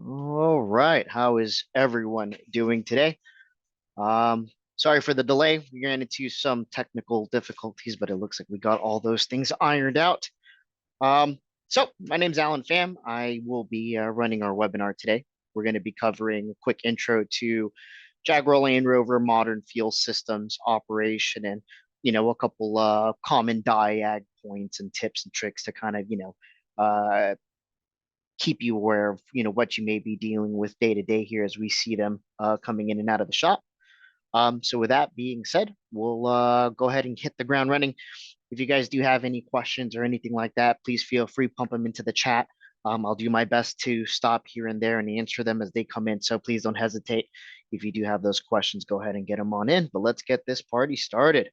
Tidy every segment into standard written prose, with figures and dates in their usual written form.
All right. How is everyone doing today? Um, Sorry for the delay. We ran into some technical difficulties, but it looks like we got all those things ironed out. Um, my name's Alan Pham. I will be running our webinar today. We're going to be covering a quick intro to Jaguar Land Rover modern fuel systems operation and, a couple common diag points and tips and tricks to kind of, keep you aware of what you may be dealing with day to day here as we see them coming in and out of the shop. So with that being said, we'll go ahead and hit the ground running. If you guys do have any questions or anything like that, please feel free to pump them into the chat. I'll do my best to stop here and there and answer them as they come in. So please don't hesitate. If you do have those questions, go ahead and get them on in. But let's get this party started.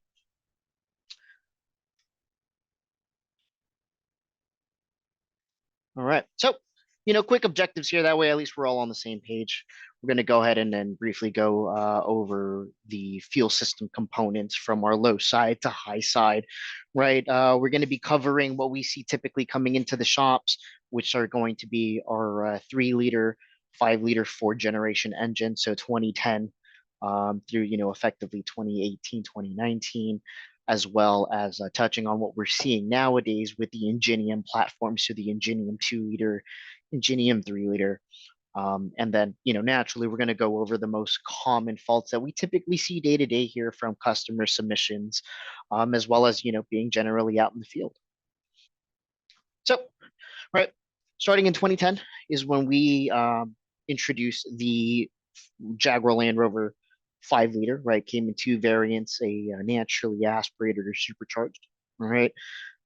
All right. Quick objectives here. That way, at least we're all on the same page. We're going to go ahead and then briefly go over the fuel system components from our low side to high side, right? We're going to be covering what we see typically coming into the shops, which are going to be our 3 liter, 5 liter, fourth generation engine. So 2010 through, effectively 2018, 2019, as well as touching on what we're seeing nowadays with the Ingenium platform. So the Ingenium 2 liter, Ingenium 3 liter. And then, naturally, we're going to go over the most common faults that we typically see day to day here from customer submissions, as well as, being generally out in the field. So, right, starting in 2010 is when we introduced the Jaguar Land Rover 5 liter, right? Came in 2 variants, a naturally aspirated or supercharged, right?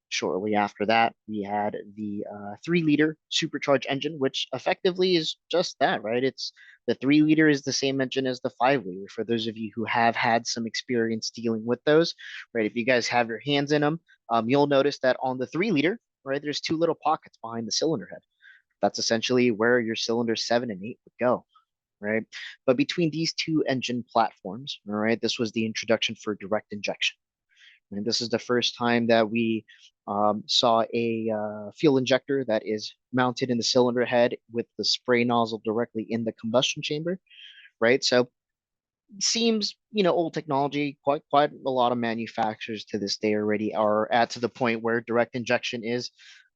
Shortly after that, we had the 3 liter supercharged engine, which effectively is just that, right? It's the 3 liter is the same engine as the 5 liter. For those of you who have had some experience dealing with those, right? If you guys have your hands in them, you'll notice that on the 3 liter, right, there's two little pockets behind the cylinder head. That's essentially where your cylinders 7 and 8 would go, right? But between these two engine platforms, all right, this was the introduction for direct injection. And this is the first time that we saw a fuel injector that is mounted in the cylinder head with the spray nozzle directly in the combustion chamber, right? So it seems, old technology. Quite a lot of manufacturers to this day already are at to the point where direct injection is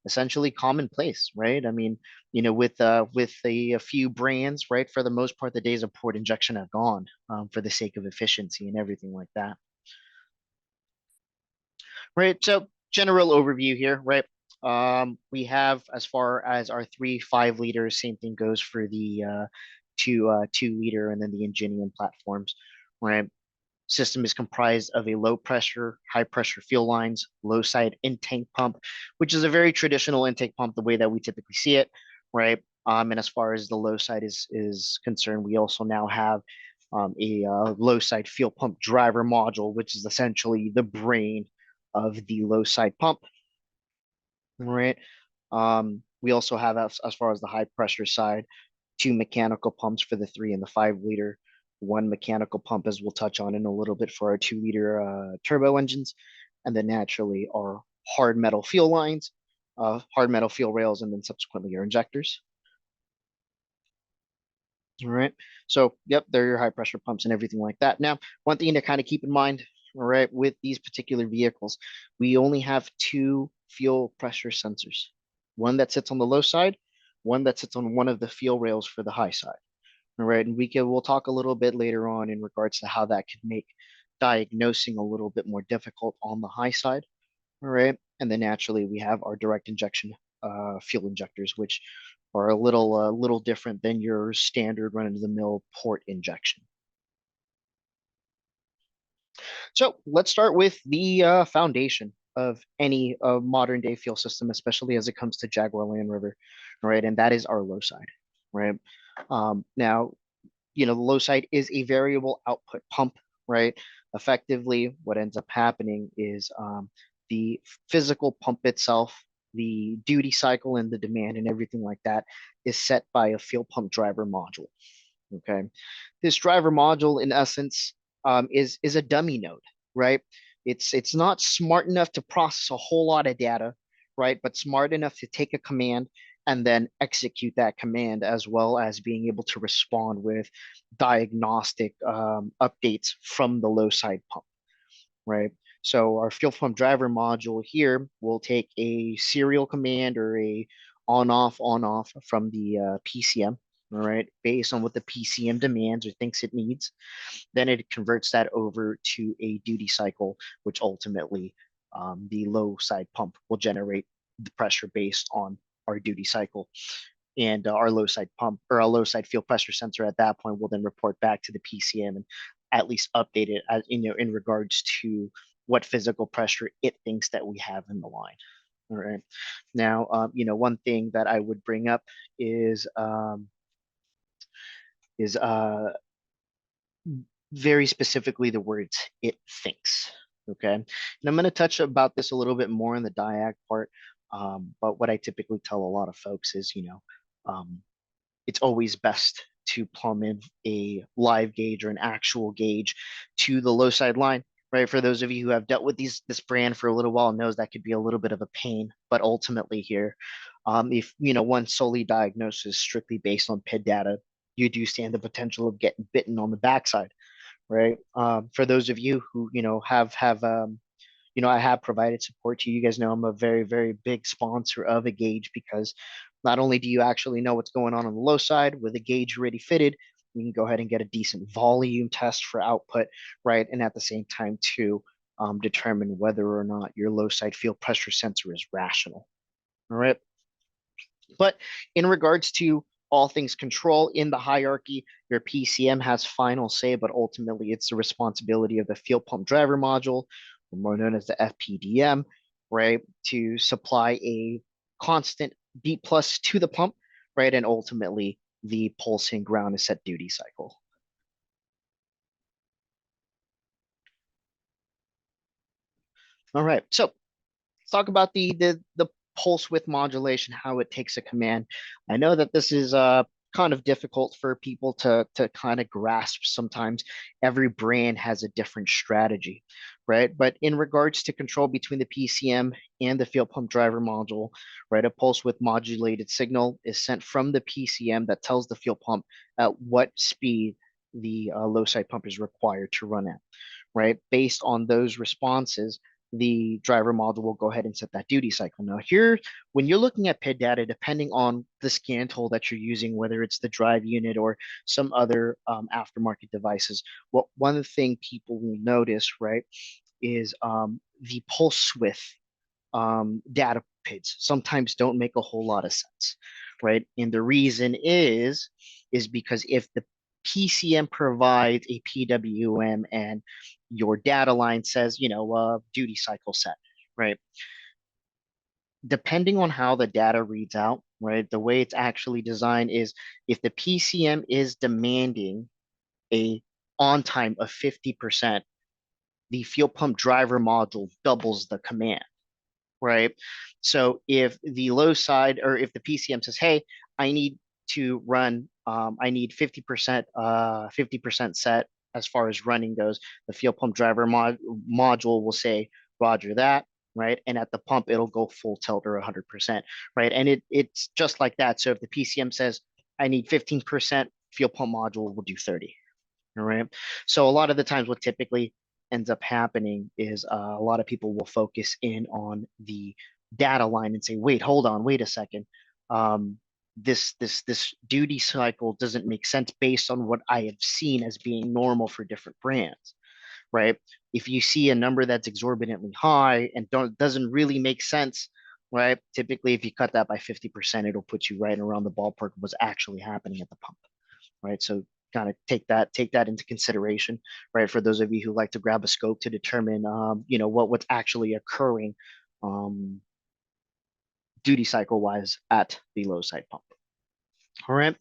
essentially commonplace, right? I mean, with a few brands, right? For the most part, the days of port injection have gone for the sake of efficiency and everything like that. Right. So general overview here, right? We have as far as our 3 5 liters, same thing goes for the 2 liter and then the Ingenium platforms, right? System is comprised of a low pressure, high pressure fuel lines, low side intake pump, which is a very traditional intake pump, the way that we typically see it, right? And as far as the low side is concerned, we also now have a low side fuel pump driver module, which is essentially the brain of the low side pump, right? We also have, as far as the high pressure side, 2 mechanical pumps for the 3 and the 5 liter, 1 mechanical pump, as we'll touch on in a little bit, for our 2 liter turbo engines, and then naturally our hard metal fuel lines, hard metal fuel rails, and then subsequently your injectors. All right. So, yep, they're your high pressure pumps and everything like that. Now, one thing to kind of keep in mind, all right, with these particular vehicles, we only have two fuel pressure sensors, one that sits on the low side, one that sits on one of the fuel rails for the high side. All right. And we'll talk a little bit later on in regards to how that could make diagnosing a little bit more difficult on the high side. All right. And then naturally we have our direct injection fuel injectors, which are a little different than your standard run of the mill port injection. So let's start with the foundation of any modern day fuel system, especially as it comes to Jaguar Land Rover, right? And that is our low side, right? Now, the low side is a variable output pump, right? Effectively, what ends up happening is the physical pump itself, the duty cycle and the demand and everything like that is set by a fuel pump driver module. Okay, this driver module, in essence, is a dummy node, right? It's not smart enough to process a whole lot of data, right? But smart enough to take a command and then execute that command, as well as being able to respond with diagnostic updates from the low side pump, right? So our fuel pump driver module here will take a serial command or a on off from the PCM, all right, based on what the PCM demands or thinks it needs. Then it converts that over to a duty cycle, which ultimately the low side pump will generate the pressure based on our duty cycle. And our low side pump or our low side field pressure sensor at that point will then report back to the PCM and at least update it as, in regards to what physical pressure it thinks that we have in the line. All right. Now, one thing that I would bring up is is very specifically the words "it thinks." Okay, and I'm going to touch about this a little bit more in the diag part. But what I typically tell a lot of folks is, um, it's always best to plumb in a live gauge or an actual gauge to the low side line, right? For those of you who have dealt with this brand for a little while, knows that could be a little bit of a pain. But ultimately here, if one solely diagnoses strictly based on PID data, you do stand the potential of getting bitten on the backside, right? For those of you who have I have provided support to you. You guys know I'm a very, very big sponsor of a gauge because not only do you actually know what's going on the low side with a gauge already fitted, you can go ahead and get a decent volume test for output, right? And at the same time, to determine whether or not your low side field pressure sensor is rational. All right. But in regards to all things control in the hierarchy, your PCM has final say, but ultimately it's the responsibility of the fuel pump driver module, more known as the FPDM, right, to supply a constant beat plus to the pump, right, and ultimately the pulsing ground is set duty cycle. All right, so let's talk about the pulse width modulation, how it takes a command. I know that this is kind of difficult for people to kind of grasp sometimes. Every brand has a different strategy, right? But in regards to control between the PCM and the field pump driver module, right, a pulse width modulated signal is sent from the PCM that tells the fuel pump at what speed the low side pump is required to run at, right? Based on those responses, the driver module will go ahead and set that duty cycle. Now, here, when you're looking at PID data, depending on the scan tool that you're using, whether it's the drive unit or some other aftermarket devices, one thing people will notice, right, is the pulse width data PIDs sometimes don't make a whole lot of sense, right? And the reason is because if the PCM provides a PWM and your data line says, duty cycle set, right? Depending on how the data reads out, right? The way it's actually designed is if the PCM is demanding a on time of 50%, the fuel pump driver module doubles the command, right? So if the low side or if the PCM says, hey, I need to run, I need 50% set as far as running goes, the fuel pump driver module will say, Roger that, right? And at the pump, it'll go full tilt or 100%, right? And it's just like that. So if the PCM says, I need 15%, fuel pump module will do 30. All right. So a lot of the times, what typically ends up happening is a lot of people will focus in on the data line and say, "Wait, hold on, wait a second. This duty cycle doesn't make sense based on what I have seen as being normal for different brands." Right? If you see a number that's exorbitantly high and doesn't really make sense, right? Typically, if you cut that by 50%, it'll put you right around the ballpark of what's actually happening at the pump, right? So kind of take that into consideration, right? For those of you who like to grab a scope to determine, what's actually occurring, um, duty cycle wise at the low side pump. All right.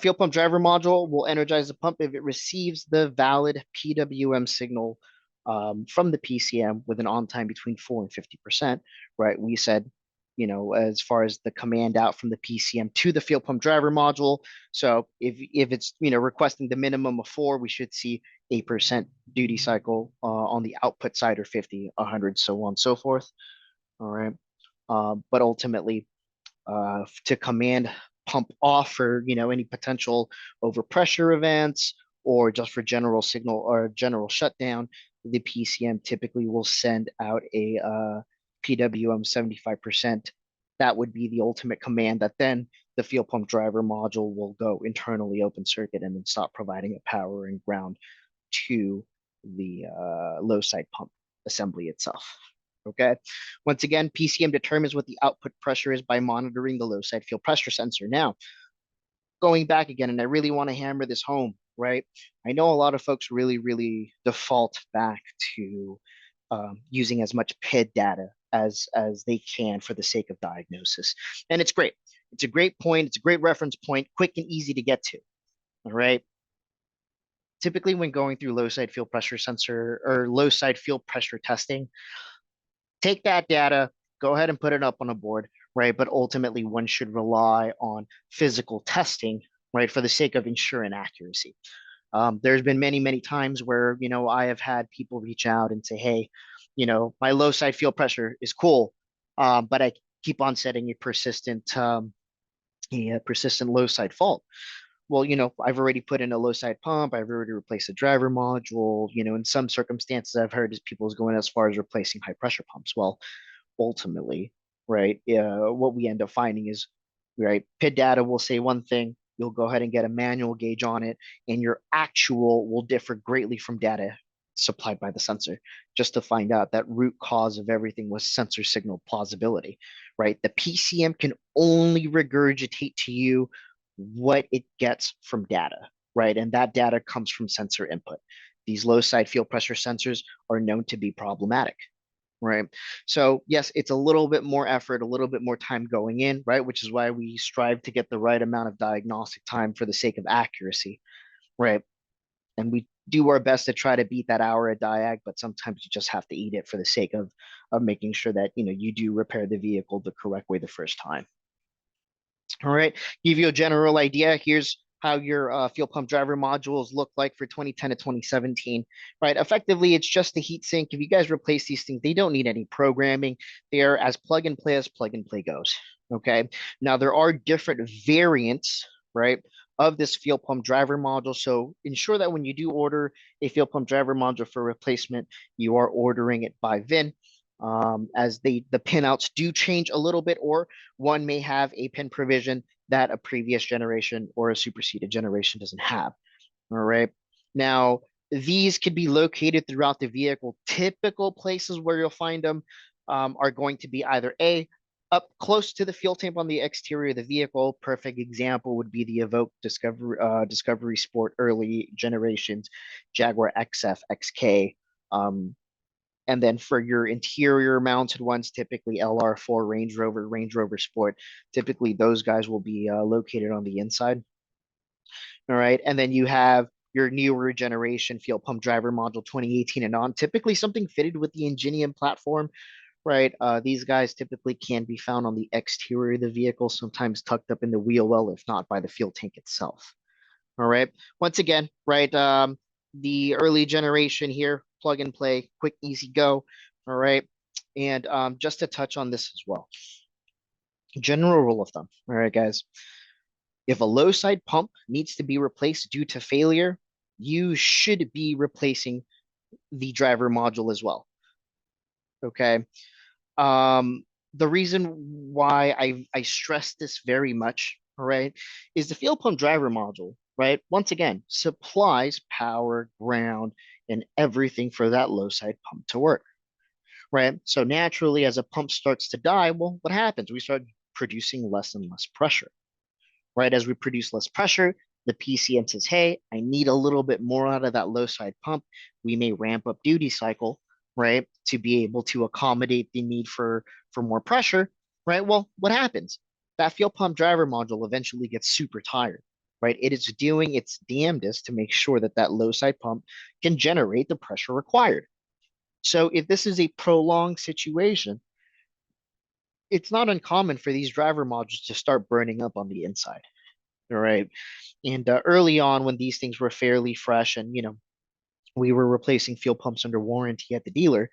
Fuel pump driver module will energize the pump if it receives the valid PWM signal from the PCM with an on time between 4 and 50%, right? We said, as far as the command out from the PCM to the fuel pump driver module. So if it's, requesting the minimum of 4, we should see 8% duty cycle on the output side, or 50, 100, so on and so forth. All right. But ultimately, to command pump off for any potential overpressure events or just for general signal or general shutdown. The PCM typically will send out a PWM 75%. That would be the ultimate command that then the fuel pump driver module will go internally open circuit and then stop providing a power and ground to the low side pump assembly itself. Okay. Once again, PCM determines what the output pressure is by monitoring the low side fuel pressure sensor. Now, going back again, and I really want to hammer this home, right? I know a lot of folks really default back to using as much PID data as they can for the sake of diagnosis, and it's great. It's a great point. It's a great reference point, quick and easy to get to. All right. Typically, when going through low side fuel pressure sensor or low side fuel pressure testing, take that data, go ahead and put it up on a board, right? But ultimately, one should rely on physical testing, right, for the sake of ensuring accuracy. There's been many times where, I have had people reach out and say, hey, my low side fuel pressure is cool, but I keep on setting a persistent low side fault. Well, I've already put in a low side pump. I've already replaced the driver module. In some circumstances, I've heard is people is going as far as replacing high pressure pumps. Well, ultimately, right, what we end up finding is, right, PID data will say one thing. You'll go ahead and get a manual gauge on it, and your actual will differ greatly from data supplied by the sensor, just to find out that root cause of everything was sensor signal plausibility, right? The PCM can only regurgitate to you what it gets from data, right? And that data comes from sensor input. These low side field pressure sensors are known to be problematic, right? So yes, it's a little bit more effort, a little bit more time going in, right? Which is why we strive to get the right amount of diagnostic time for the sake of accuracy, right? And we do our best to try to beat that hour at diag, but sometimes you just have to eat it for the sake of making sure that you do repair the vehicle the correct way the first time. All right, give you a general idea. Here's how your fuel pump driver modules look like for 2010 to 2017, right? Effectively, it's just the heat sink. If you guys replace these things, they don't need any programming. They are as plug and play as plug and play goes, okay? Now, there are different variants, right, of this fuel pump driver module. So ensure that when you do order a fuel pump driver module for replacement, you are ordering it by VIN. As the pinouts do change a little bit, or one may have a pin provision that a previous generation or a superseded generation doesn't have. All right. Now, these could be located throughout the vehicle. Typical places where you'll find them are going to be either A, up close to the fuel tank on the exterior of the vehicle. Perfect example would be the Evoque Discovery Sport early generations, Jaguar XF, XK. And then for your interior mounted ones, typically LR4, Range Rover Sport, typically those guys will be located on the inside. All right. And then you have your newer generation fuel pump driver module 2018 and on, typically something fitted with the Ingenium platform, right? These guys typically can be found on the exterior of the vehicle, sometimes tucked up in the wheel well, if not by the fuel tank itself. All right. Once again, right, the early generation here, plug and play, quick, easy go. All right. And just to touch on this as well, general rule of thumb. All right, guys. If a low side pump needs to be replaced due to failure, you should be replacing the driver module as well. Okay. The reason why I stress this very much, all right, is the fuel pump driver module, right? Once again, supplies power, ground, and everything for that low side pump to work, right? So naturally, as a pump starts to die, well, what happens? We start producing less and less pressure, right? As we produce less pressure, the PCM says, hey, I need a little bit more out of that low side pump. We may ramp up duty cycle, right, to be able to accommodate the need for more pressure, right? Well, what happens? That fuel pump driver module eventually gets super tired, right? It is doing its damnedest to make sure that that low side pump can generate the pressure required. So if this is a prolonged situation, it's not uncommon for these driver modules to start burning up on the inside. All right. And early on, when these things were fairly fresh and, we were replacing fuel pumps under warranty at the dealer,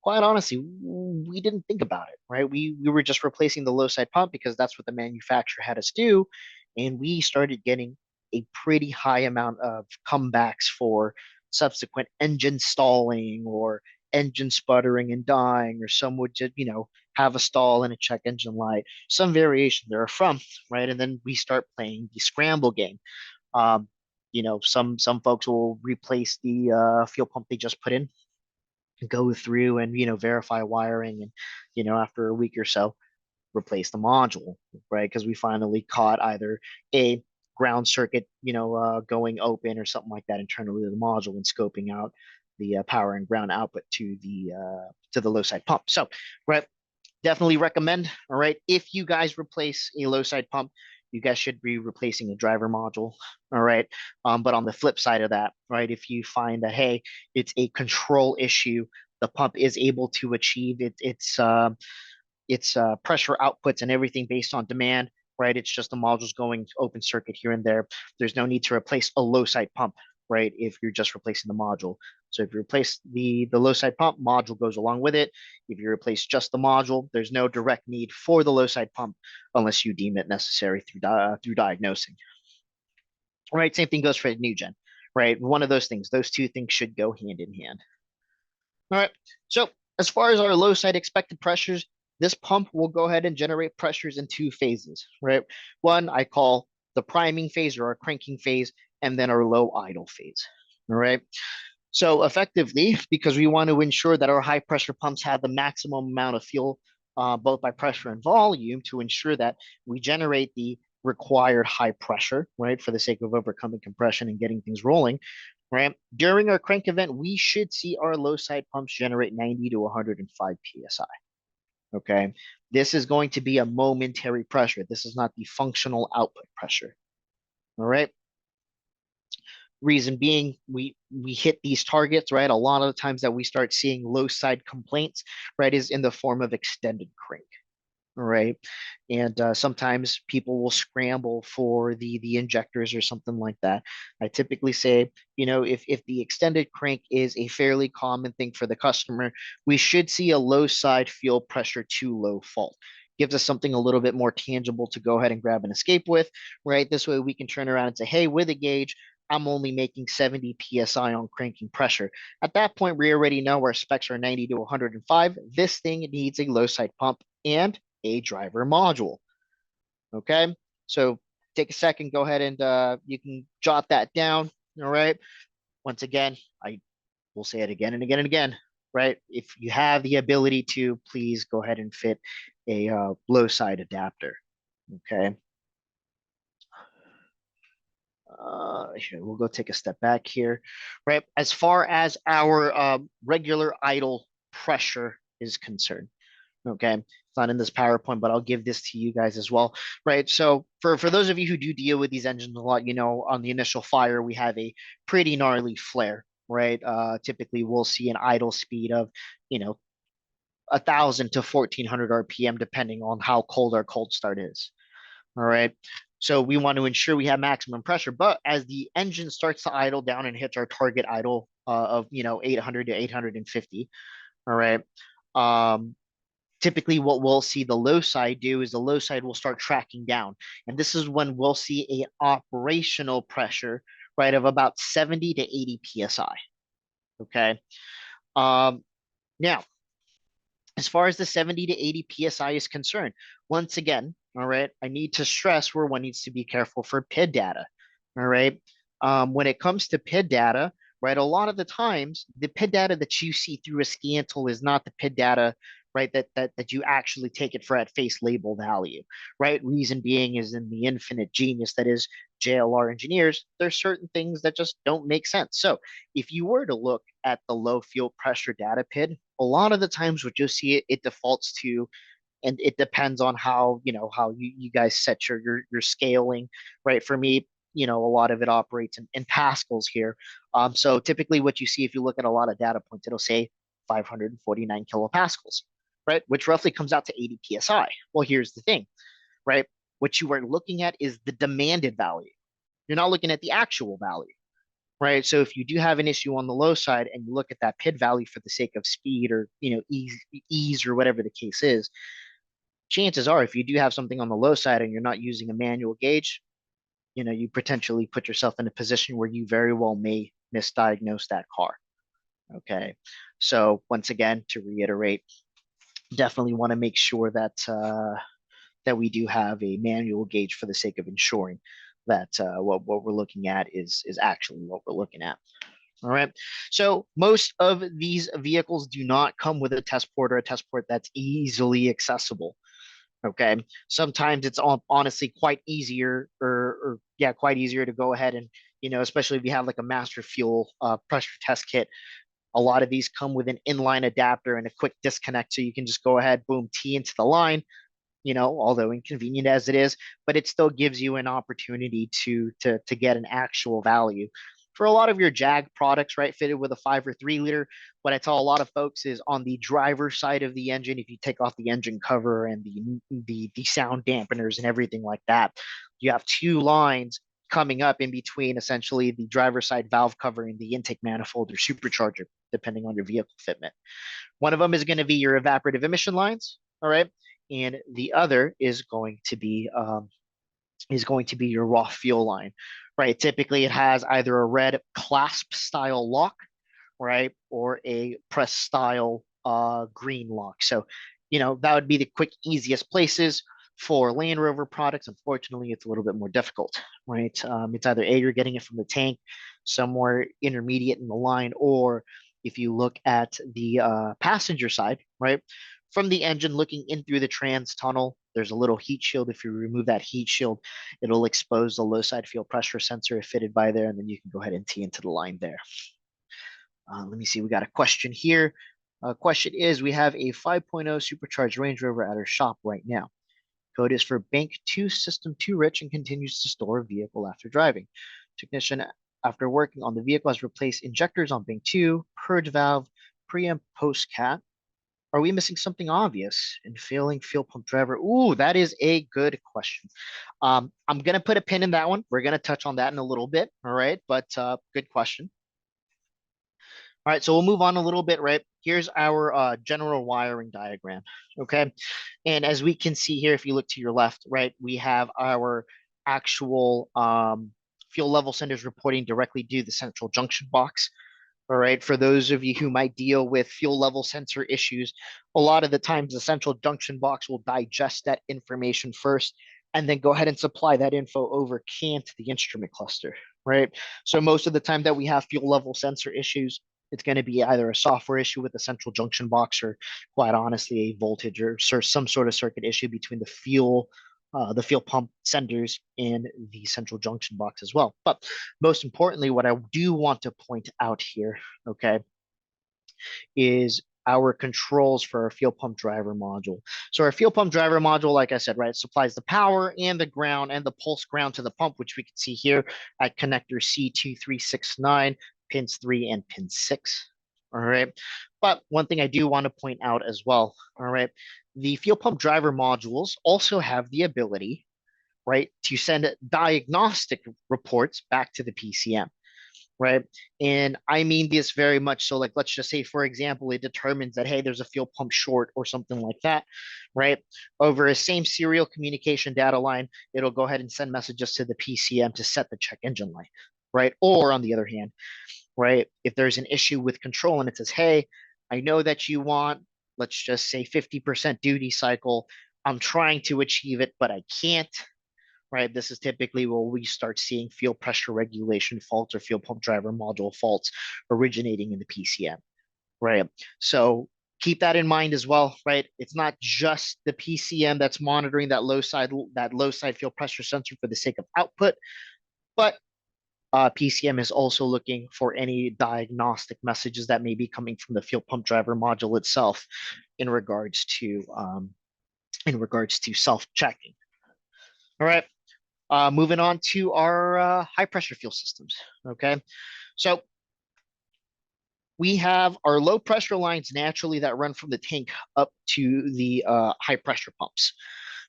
quite honestly, we didn't think about it, right? We were just replacing the low side pump because that's what the manufacturer had us do, and we started getting a pretty high amount of comebacks for subsequent engine stalling or engine sputtering and dying, or some would just, have a stall and a check engine light, some variation therefrom, right? And then we start playing the scramble game. Um, some folks will replace the fuel pump they just put in, go through and verify wiring, and after a week or so replace the module, right? Because we finally caught either a ground circuit going open or something like that internally to the module, and scoping out the power and ground output to the low side pump. So right, definitely recommend. All right, if you guys replace a low side pump, you guys should be replacing a driver module. All right, but on the flip side of that, right, if you find that hey, it's a control issue, the pump is able to achieve its pressure outputs and everything based on demand, right? It's just the modules going open circuit here and there. There's no need to replace a low side pump, right? If you're just replacing the module. So if you replace the low side pump, module goes along with it. If you replace just the module, there's no direct need for the low side pump unless you deem it necessary through diagnosing. All right, same thing goes for the new gen, right? One of those things, those two things should go hand in hand. All right. So as far as our low side expected pressures, this pump will go ahead and generate pressures in two phases, right? One I call the priming phase or our cranking phase, and then our low idle phase. All right. So effectively, because we want to ensure that our high pressure pumps have the maximum amount of fuel, both by pressure and volume, to ensure that we generate the required high pressure, right, for the sake of overcoming compression and getting things rolling, right? During our crank event, we should see our low side pumps generate 90 to 105 psi. Okay, this is going to be a momentary pressure. This is not the functional output pressure. All right. Reason being, we hit these targets, right? A lot of the times that we start seeing low side complaints, right, is in the form of extended crank, right? And sometimes people will scramble for the injectors or something like that. I typically say, if the extended crank is a fairly common thing for the customer, we should see a low side fuel pressure to low fault. Gives us something a little bit more tangible to go ahead and grab and escape with, right? This way we can turn around and say, hey, with a gauge, I'm only making 70 psi on cranking pressure. At that point, we already know our specs are 90 to 105. This thing needs a low side pump and a driver module. Okay, so take a second, go ahead and you can jot that down. All right. Once again, I will say it again and again and again. Right. If you have the ability to, please go ahead and fit a low side adapter. Okay. Here, we'll go take a step back here, right? As far as our regular idle pressure is concerned, okay, it's not in this PowerPoint, but I'll give this to you guys as well, right? So for those of you who do deal with these engines a lot, on the initial fire, we have a pretty gnarly flare, right? Typically, we'll see an idle speed of, 1,000 to 1,400 RPM, depending on how cold our cold start is. All right. So we want to ensure we have maximum pressure. But as the engine starts to idle down and hits our target idle of 800 to 850, all right. Typically, what we'll see the low side do is the low side will start tracking down, and this is when we'll see a operational pressure, right, of about 70 to 80 psi. Okay. Now, as far as the 70 to 80 psi is concerned, once again, all right, I need to stress where one needs to be careful for PID data. All right. When it comes to PID data, right, a lot of the times the PID data that you see through a scan tool is not the PID data, right, that you actually take it for at face label value, right? Reason being is in the infinite genius that is JLR engineers, there's certain things that just don't make sense. So if you were to look at the low fuel pressure data PID, a lot of the times what you'll see it defaults to, and it depends on how you guys set your scaling, right? For me, a lot of it operates in pascals here. So typically what you see if you look at a lot of data points, it'll say 549 kilopascals, right? Which roughly comes out to 80 psi. Well, here's the thing, right? What you are looking at is the demanded value. You're not looking at the actual value, right? So if you do have an issue on the low side and you look at that PID value for the sake of speed or ease or whatever the case is, chances are if you do have something on the low side and you're not using a manual gauge, you potentially put yourself in a position where you very well may misdiagnose that car. Okay. So once again, to reiterate, definitely want to make sure that we do have a manual gauge for the sake of ensuring that what we're looking at is actually what we're looking at. All right. So most of these vehicles do not come with a test port or a test port that's easily accessible. Okay. Sometimes it's honestly quite easier or yeah, quite easier to go ahead and, especially if you have like a master fuel pressure test kit. A lot of these come with an inline adapter and a quick disconnect. So you can just go ahead, boom, tee into the line, although inconvenient as it is, but it still gives you an opportunity to get an actual value. For a lot of your Jag products, right, fitted with a 5 or 3 liter, what I tell a lot of folks is on the driver's side of the engine, if you take off the engine cover and the sound dampeners and everything like that, you have two lines coming up in between essentially the driver's side valve cover and the intake manifold or supercharger, depending on your vehicle fitment. One of them is going to be your evaporative emission lines, all right, and the other is going to be your raw fuel line, right? Typically, it has either a red clasp style lock, right, or a press style green lock. So, that would be the quick, easiest places. For Land Rover products, unfortunately, it's a little bit more difficult, right? It's either A, you're getting it from the tank, somewhere intermediate in the line, or if you look at the passenger side, right, from the engine looking in through the trans tunnel, there's a little heat shield. If you remove that heat shield, it'll expose the low side fuel pressure sensor fitted by there, and then you can go ahead and tee into the line there. Let me see, we got a question here. Question is, we have a 5.0 supercharged Range Rover at our shop right now. Code is for Bank 2 System 2 Rich and continues to store a vehicle after driving. Technician, after working on the vehicle, has replaced injectors on Bank 2, purge valve, pre and post cat. Are we missing something obvious in failing fuel pump driver? Ooh, that is a good question. I'm going to put a pin in that one. We're going to touch on that in a little bit. All right. But good question. All right. So we'll move on a little bit, right? Here's our general wiring diagram. Okay. And as we can see here, if you look to your left, right, we have our actual fuel level senders reporting directly to the central junction box. All right. For those of you who might deal with fuel level sensor issues, a lot of the times the central junction box will digest that information first and then go ahead and supply that info over CAN to the instrument cluster. Right. So most of the time that we have fuel level sensor issues, it's going to be either a software issue with the central junction box or quite honestly a voltage or some sort of circuit issue between the fuel pump senders and the central junction box as well. But most importantly, what I do want to point out here, okay, is our controls for our fuel pump driver module. So our fuel pump driver module, like I said, right, supplies the power and the ground and the pulse ground to the pump, which we can see here at connector C2369, pins 3 and pin 6. All right. But one thing I do want to point out as well, all right, the fuel pump driver modules also have the ability, right, to send diagnostic reports back to the PCM, right? And I mean this very much so, like, let's just say, for example, it determines that, hey, there's a fuel pump short or something like that, right? Over a same serial communication data line, it'll go ahead and send messages to the PCM to set the check engine light, right? Or on the other hand, right, if there's an issue with control and it says, hey, I know that you want, let's just say 50% duty cycle. I'm trying to achieve it, but I can't, right? This is typically where we start seeing fuel pressure regulation faults or fuel pump driver module faults originating in the PCM, right? So keep that in mind as well, right? It's not just the PCM that's monitoring that low side fuel pressure sensor for the sake of output, but PCM is also looking for any diagnostic messages that may be coming from the fuel pump driver module itself in regards to self-checking. All right. Moving on to our high pressure fuel systems. Okay. So we have our low pressure lines naturally that run from the tank up to the high pressure pumps.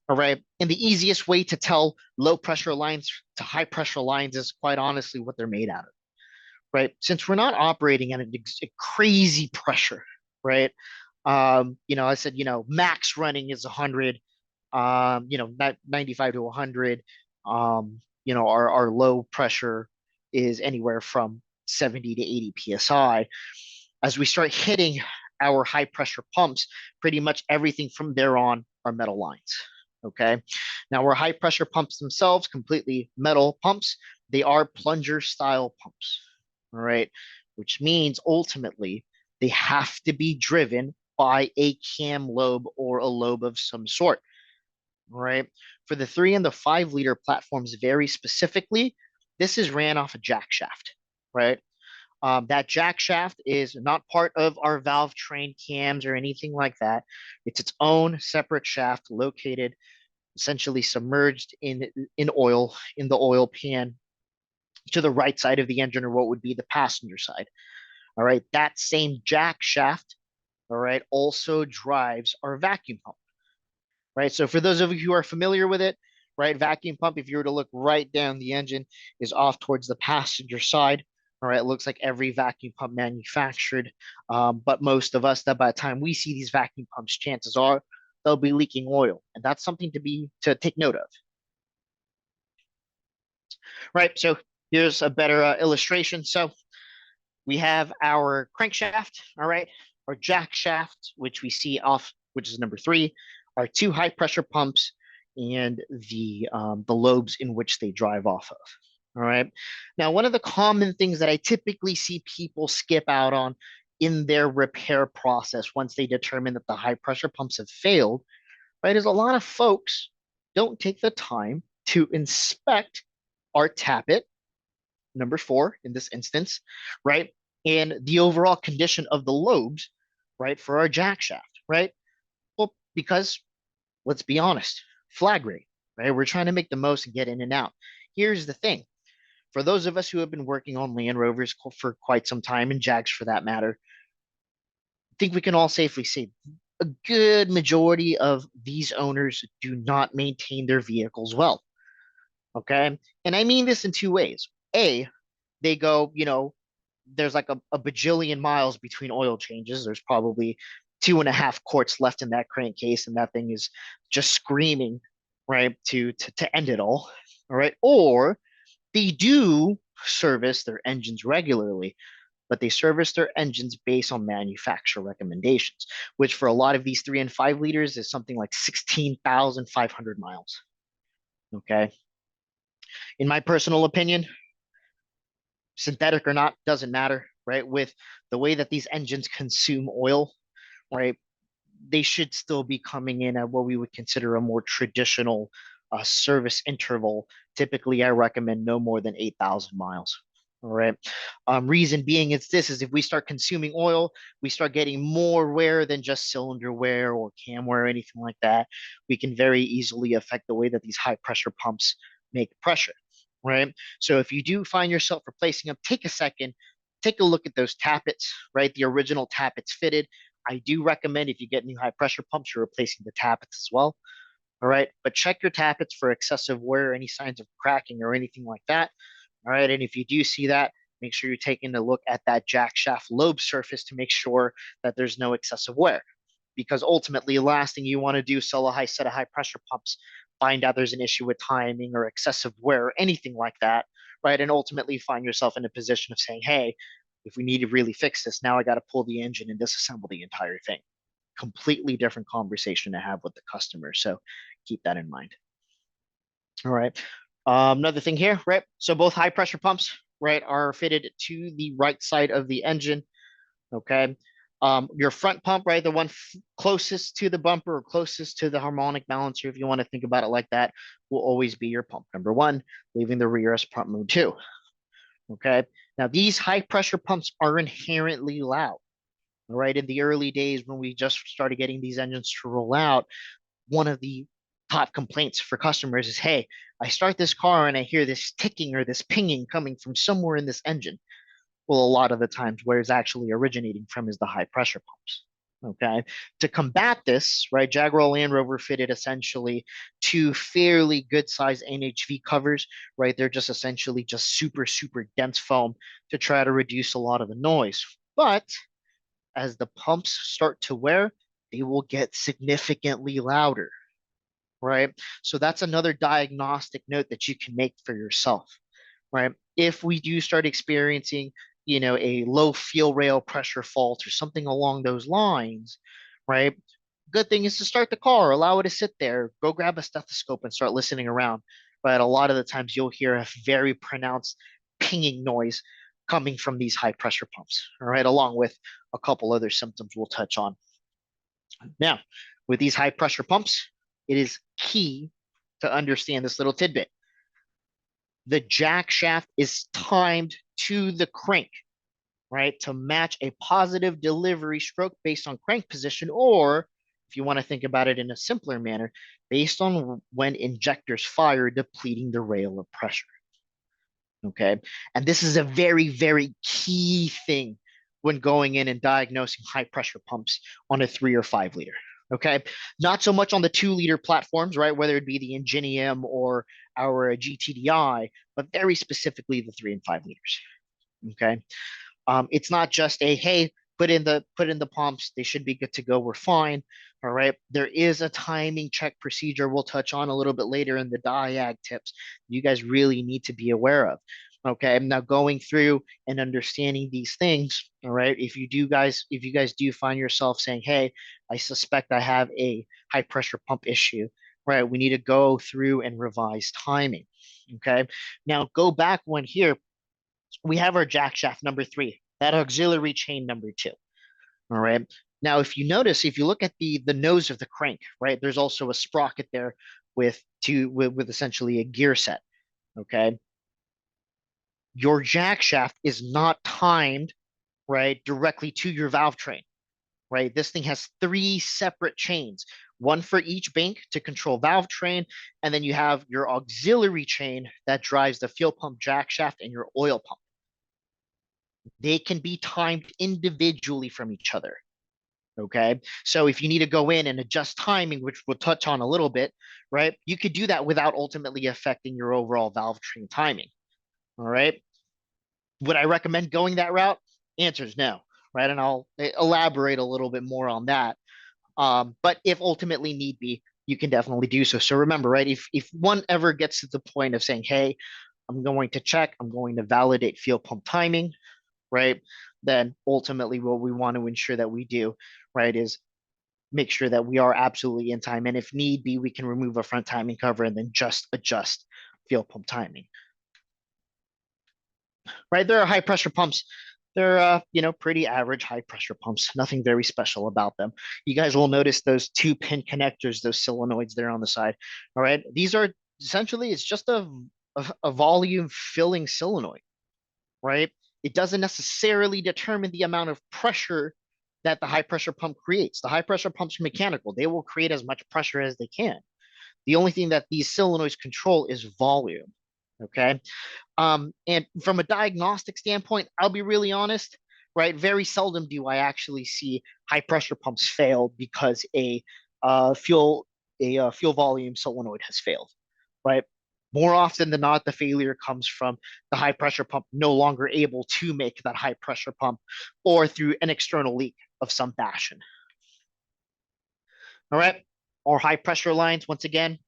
All right. And the easiest way to tell low pressure lines to high pressure lines is quite honestly what they're made out of. right? Since we're not operating at a crazy pressure, right? I said, max running is 100, 95 to 100. Our low pressure is anywhere from 70 to 80 psi. As we start hitting our high pressure pumps, pretty much everything from there on are metal lines. Okay. Now, our high pressure pumps themselves, completely metal pumps, they are plunger style pumps. All right. Which means ultimately they have to be driven by a cam lobe or a lobe of some sort. All right. For the 3 and the 5 liter platforms, very specifically, this is ran off a jack shaft, right? That jack shaft is not part of our valve train cams or anything like that. It's its own separate shaft located essentially submerged in oil in the oil pan to the right side of the engine, or what would be the passenger side. All right, that same jack shaft, all right, also drives our vacuum pump. Right. So for those of you who are familiar with it, right, vacuum pump, if you were to look right down the engine, is off towards the passenger side. All right, it looks like every vacuum pump manufactured, but most of us, that by the time we see these vacuum pumps, chances are they'll be leaking oil, and that's something to take note of. Right. So here's a better illustration. So we have our crankshaft, all right, our jack shaft, which we see off, which is number 3, our 2 high pressure pumps, and the lobes in which they drive off of. All right. Now, one of the common things that I typically see people skip out on in their repair process once they determine that the high pressure pumps have failed, right, is a lot of folks don't take the time to inspect our tappet, number 4 in this instance, right? And the overall condition of the lobes, right, for our jack shaft, right? Well, because let's be honest, flag rate, right? We're trying to make the most and get in and out. Here's the thing. For those of us who have been working on Land Rovers for quite some time, and Jags for that matter, I think we can all safely say a good majority of these owners do not maintain their vehicles well. Okay. And I mean this in 2 ways. A, they go, there's like a bajillion miles between oil changes. There's probably 2.5 quarts left in that crankcase, and that thing is just screaming, right, to end it all. All right. Or they do service their engines regularly, but they service their engines based on manufacturer recommendations, which for a lot of these 3 and 5 liters is something like 16,500 miles. Okay. In my personal opinion, synthetic or not, doesn't matter, right? With the way that these engines consume oil, right? They should still be coming in at what we would consider a more traditional service interval. Typically, I recommend no more than 8,000 miles. All right. Reason being is if we start consuming oil, we start getting more wear than just cylinder wear or cam wear or anything like that. We can very easily affect the way that these high pressure pumps make pressure. Right. So if you do find yourself replacing them, take a second, take a look at those tappets, right? The original tappets fitted. I do recommend if you get new high pressure pumps, you're replacing the tappets as well. All right. But check your tappets for excessive wear, any signs of cracking or anything like that. All right. And if you do see that, make sure you're taking a look at that jack shaft lobe surface to make sure that there's no excessive wear. Because ultimately, the last thing you want to do is sell a high set of high pressure pumps, find out there's an issue with timing or excessive wear or anything like that, right? And ultimately find yourself in a position of saying, hey, if we need to really fix this, now I got to pull the engine and disassemble the entire thing. Completely different conversation to have with the customer. So keep that in mind. All right. Another thing here, right? So both high pressure pumps, right, are fitted to the right side of the engine. Okay. Your front pump, right, the one closest to the bumper or closest to the harmonic balancer, if you want to think about it like that, will always be your pump number 1, leaving the rear as pump mode 2. Okay. Now, these high pressure pumps are inherently loud. All right. In the early days when we just started getting these engines to roll out, one of the top complaints for customers is, hey, I start this car and I hear this ticking or this pinging coming from somewhere in this engine. Well, a lot of the times where it's actually originating from is the high pressure pumps. Okay. To combat this, right, Jaguar Land Rover fitted essentially two fairly good sized NHV covers, right? They're just essentially just super, super dense foam to try to reduce a lot of the noise. But as the pumps start to wear, they will get significantly louder, right? So that's another diagnostic note that you can make for yourself, right? If we do start experiencing, a low fuel rail pressure fault or something along those lines, right? Good thing is to start the car, allow it to sit there, go grab a stethoscope and start listening around. But a lot of the times you'll hear a very pronounced pinging noise coming from these high pressure pumps, all right, along with a couple other symptoms we'll touch on. Now, with these high pressure pumps, it is key to understand this little tidbit. The jack shaft is timed to the crank, right, to match a positive delivery stroke based on crank position, or if you want to think about it in a simpler manner, based on when injectors fire, depleting the rail of pressure. Okay. And this is a very, very key thing when going in and diagnosing high pressure pumps on a 3 or 5 liter. Okay. Not so much on the 2 liter platforms, right? Whether it be the Ingenium or our GTDi, but very specifically the 3 and 5 liters. Okay. It's not just a hey, put in the pumps, they should be good to go. We're fine. All right. There is a timing check procedure we'll touch on a little bit later in the diag tips you guys really need to be aware of. Okay. Now going through and understanding these things, all right. If you guys do find yourself saying, hey, I suspect I have a high pressure pump issue, right? We need to go through and revise timing. Okay. Now go back one here, we have our jack shaft number 3, that auxiliary chain number 2. All right. Now, if you notice, if you look at the nose of the crank, right, there's also a sprocket there with essentially a gear set. Okay. Your jack shaft is not timed, right, directly to your valve train, right? This thing has 3 separate chains, one for each bank to control valve train, and then you have your auxiliary chain that drives the fuel pump jack shaft and your oil pump. They can be timed individually from each other. Okay. So if you need to go in and adjust timing, which we'll touch on a little bit, right, you could do that without ultimately affecting your overall valve train timing. All right. Would I recommend going that route? Answer is no. Right. And I'll elaborate a little bit more on that. But if ultimately need be, you can definitely do so. So remember, right, if one ever gets to the point of saying, hey, I'm going to check, I'm going to validate fuel pump timing, right? Then ultimately what we want to ensure that we do, right, is make sure that we are absolutely in time. And if need be, we can remove a front timing cover and then just adjust fuel pump timing, right? There are high pressure pumps. They're, pretty average high pressure pumps, nothing very special about them. You guys will notice those 2 pin connectors, those solenoids there on the side. All right. These are essentially, it's just a volume filling solenoid, right? It doesn't necessarily determine the amount of pressure that the high pressure pump creates. The high pressure pumps are mechanical. They will create as much pressure as they can. The only thing that these solenoids control is volume. Okay. And from a diagnostic standpoint, I'll be really honest, right? Very seldom do I actually see high pressure pumps fail because a fuel volume solenoid has failed, right? More often than not, the failure comes from the high pressure pump no longer able to make that high pressure pump or through an external leak of some fashion. All right. Or high pressure lines, once again,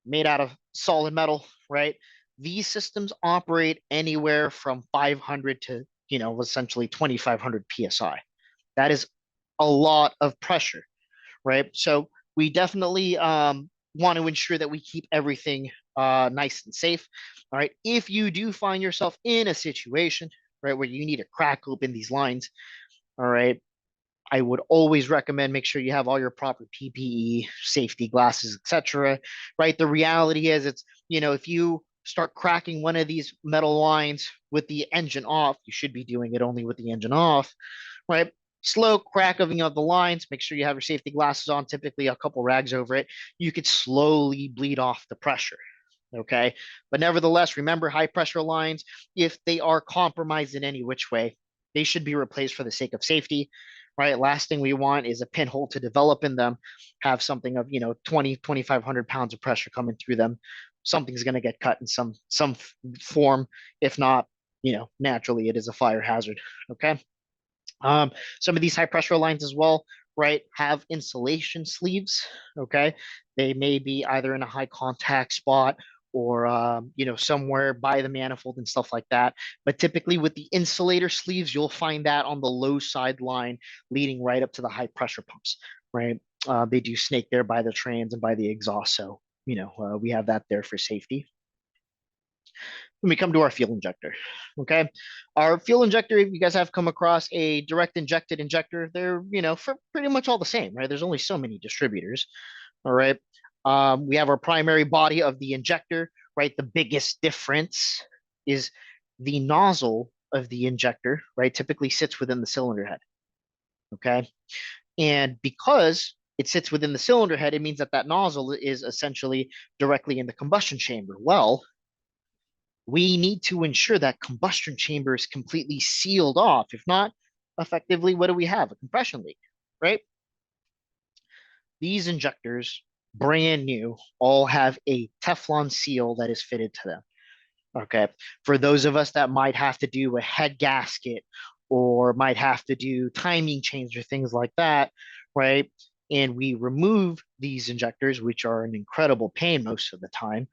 made out of solid metal, right? These systems operate anywhere from 500 to, essentially 2,500 PSI. That is a lot of pressure, right? So we definitely want to ensure that we keep everything nice and safe. All right. If you do find yourself in a situation, right, where you need to crack open these lines, all right, I would always recommend make sure you have all your proper PPE, safety glasses, etc. Right. The reality is if you start cracking one of these metal lines with the engine off, you should be doing it only with the engine off, right? Slow cracking of the lines, make sure you have your safety glasses on, typically a couple rags over it. You could slowly bleed off the pressure. Okay. But nevertheless, remember high pressure lines, if they are compromised in any which way, they should be replaced for the sake of safety, right? Last thing we want is a pinhole to develop in them, have something of, 20, 2,500 pounds of pressure coming through them. Something's going to get cut in some form. If not, naturally it is a fire hazard. Okay. Some of these high pressure lines as well, right, have insulation sleeves. Okay, they may be either in a high contact spot or somewhere by the manifold and stuff like that. But typically with the insulator sleeves, you'll find that on the low side line leading right up to the high pressure pumps. Right, they do snake there by the trans and by the exhaust, so we have that there for safety. When we come to our fuel injector. Okay. Our fuel injector, if you guys have come across a direct injected injector, they're, for pretty much all the same, right? There's only so many distributors. All right. We have our primary body of the injector, right? The biggest difference is the nozzle of the injector, right? Typically sits within the cylinder head. Okay. And because it sits within the cylinder head, it means that that nozzle is essentially directly in the combustion chamber. Well, we need to ensure that combustion chamber is completely sealed off. If not, effectively, what do we have? A compression leak, right? These injectors, brand new, all have a Teflon seal that is fitted to them. Okay. For those of us that might have to do a head gasket or might have to do timing chains or things like that, right? And we remove these injectors, which are an incredible pain most of the time,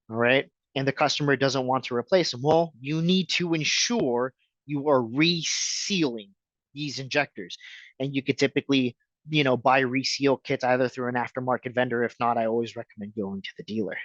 all right, and the customer doesn't want to replace them. Well, you need to ensure you are resealing these injectors. And you could typically, buy reseal kits either through an aftermarket vendor. If not, I always recommend going to the dealer.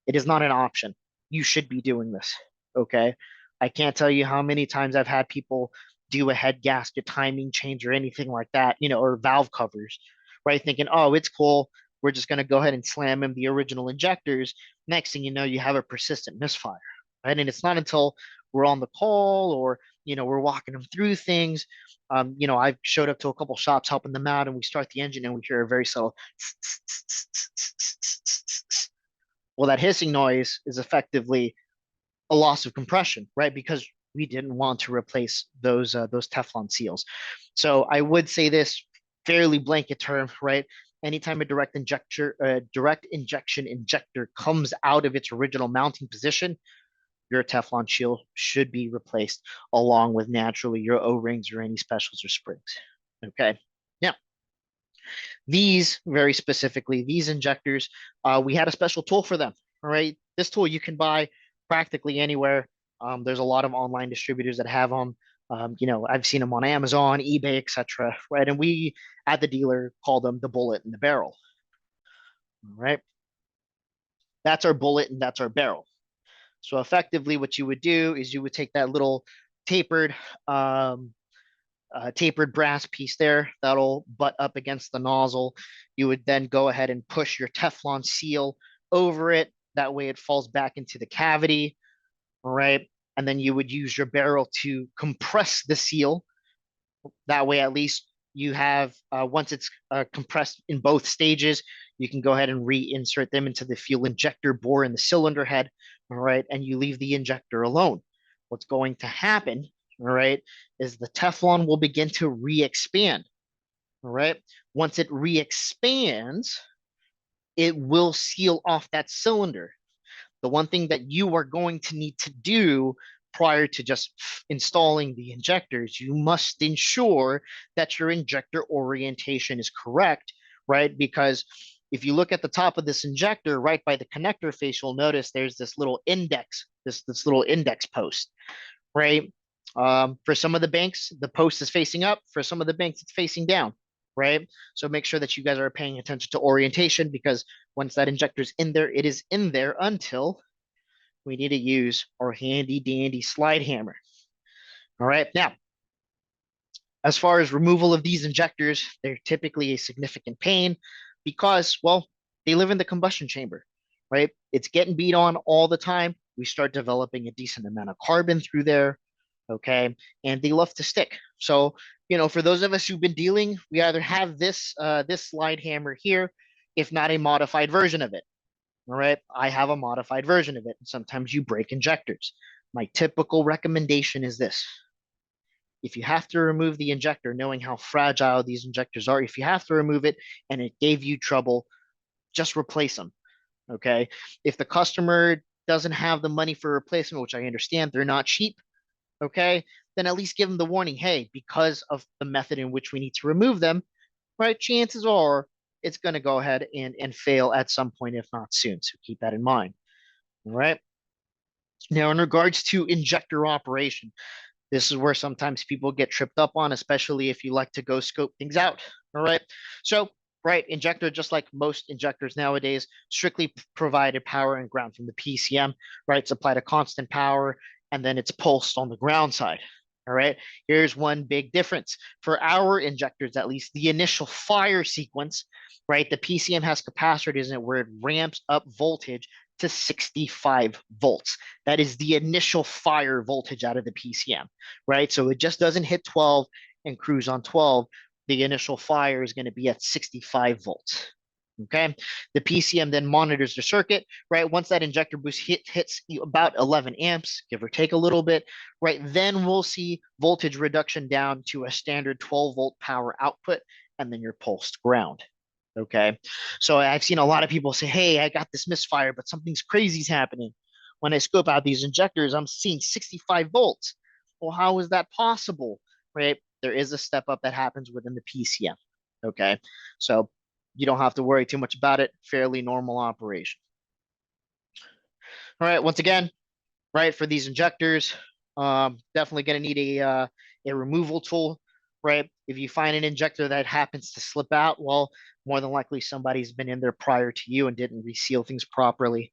It is not an option. You should be doing this. Okay. I can't tell you how many times I've had people do a head gasket timing change or anything like that, or valve covers, right? Thinking, oh, it's cool. We're just going to go ahead and slam in the original injectors. Next thing you know, you have a persistent misfire, right? And it's not until we're on the call or, we're walking them through things. I've showed up to a couple shops helping them out and we start the engine and we hear a very subtle well, that hissing noise is effectively a loss of compression, right? Because we didn't want to replace those Teflon seals. So I would say this fairly blanket term, right? Anytime a direct injection injector comes out of its original mounting position, your Teflon shield should be replaced along with naturally your O-rings or any specials or springs. Okay. Now, these very specifically, these injectors, we had a special tool for them. All right. This tool you can buy practically anywhere. There's a lot of online distributors that have them. I've seen them on Amazon, eBay, etc. Right. And we at the dealer call them the bullet and the barrel. All right. That's our bullet and that's our barrel. So effectively, what you would do is you would take that little tapered um, tapered brass piece there that'll butt up against the nozzle. You would then go ahead and push your Teflon seal over it. That way it falls back into the cavity, right? And then you would use your barrel to compress the seal. That way, at least you have, once it's compressed in both stages, you can go ahead and reinsert them into the fuel injector bore in the cylinder head, all right? And you leave the injector alone. What's going to happen, all right, is the Teflon will begin to re-expand, all right? Once it re-expands, it will seal off that cylinder. The one thing that you are going to need to do prior to just installing the injectors, you must ensure that your injector orientation is correct, right? Because if you look at the top of this injector, right by the connector face, you'll notice there's this little index, this little index post, right? For some of the banks, the post is facing up. For some of the banks, it's facing down, right? So make sure that you guys are paying attention to orientation because once that injector is in there, it is in there until we need to use our handy dandy slide hammer. All right, now, as far as removal of these injectors, they're typically a significant pain because, well, they live in the combustion chamber, right? It's getting beat on all the time. We start developing a decent amount of carbon through there, okay? And they love to stick. So, for those of us who've been dealing, we either have this slide hammer here, if not a modified version of it. All right, I have a modified version of it. Sometimes you break injectors. My typical recommendation is this. If you have to remove the injector, knowing how fragile these injectors are, if you have to remove it and it gave you trouble, just replace them. Okay. If the customer doesn't have the money for replacement, which I understand, they're not cheap. Okay. Then at least give them the warning, hey, because of the method in which we need to remove them, right? Chances are it's going to go ahead and fail at some point, if not soon. So keep that in mind. All right. Now, in regards to injector operation, this is where sometimes people get tripped up on, especially if you like to go scope things out. All right. So, right, injector, just like most injectors nowadays, strictly provided power and ground from the PCM, right? It's applied a constant power and then it's pulsed on the ground side. All right. Here's one big difference. For our injectors, at least, the initial fire sequence, right? The PCM has capacitors in it where it ramps up voltage to 65 volts. That is the initial fire voltage out of the PCM, right? So it just doesn't hit 12 and cruise on 12. The initial fire is going to be at 65 volts. Okay. The PCM then monitors the circuit, right? Once that injector boost hits about 11 amps, give or take a little bit, right? Then we'll see voltage reduction down to a standard 12-volt power output, and then your pulsed ground. Okay. So I've seen a lot of people say, hey, I got this misfire, but something's crazy's happening. When I scope out these injectors, I'm seeing 65 volts. Well, how is that possible? Right? There is a step up that happens within the PCM. Okay. So you don't have to worry too much about it. Fairly normal operation. All right. Once again, right, for these injectors, definitely going to need a removal tool, right? If you find an injector that happens to slip out, well, more than likely somebody's been in there prior to you and didn't reseal things properly.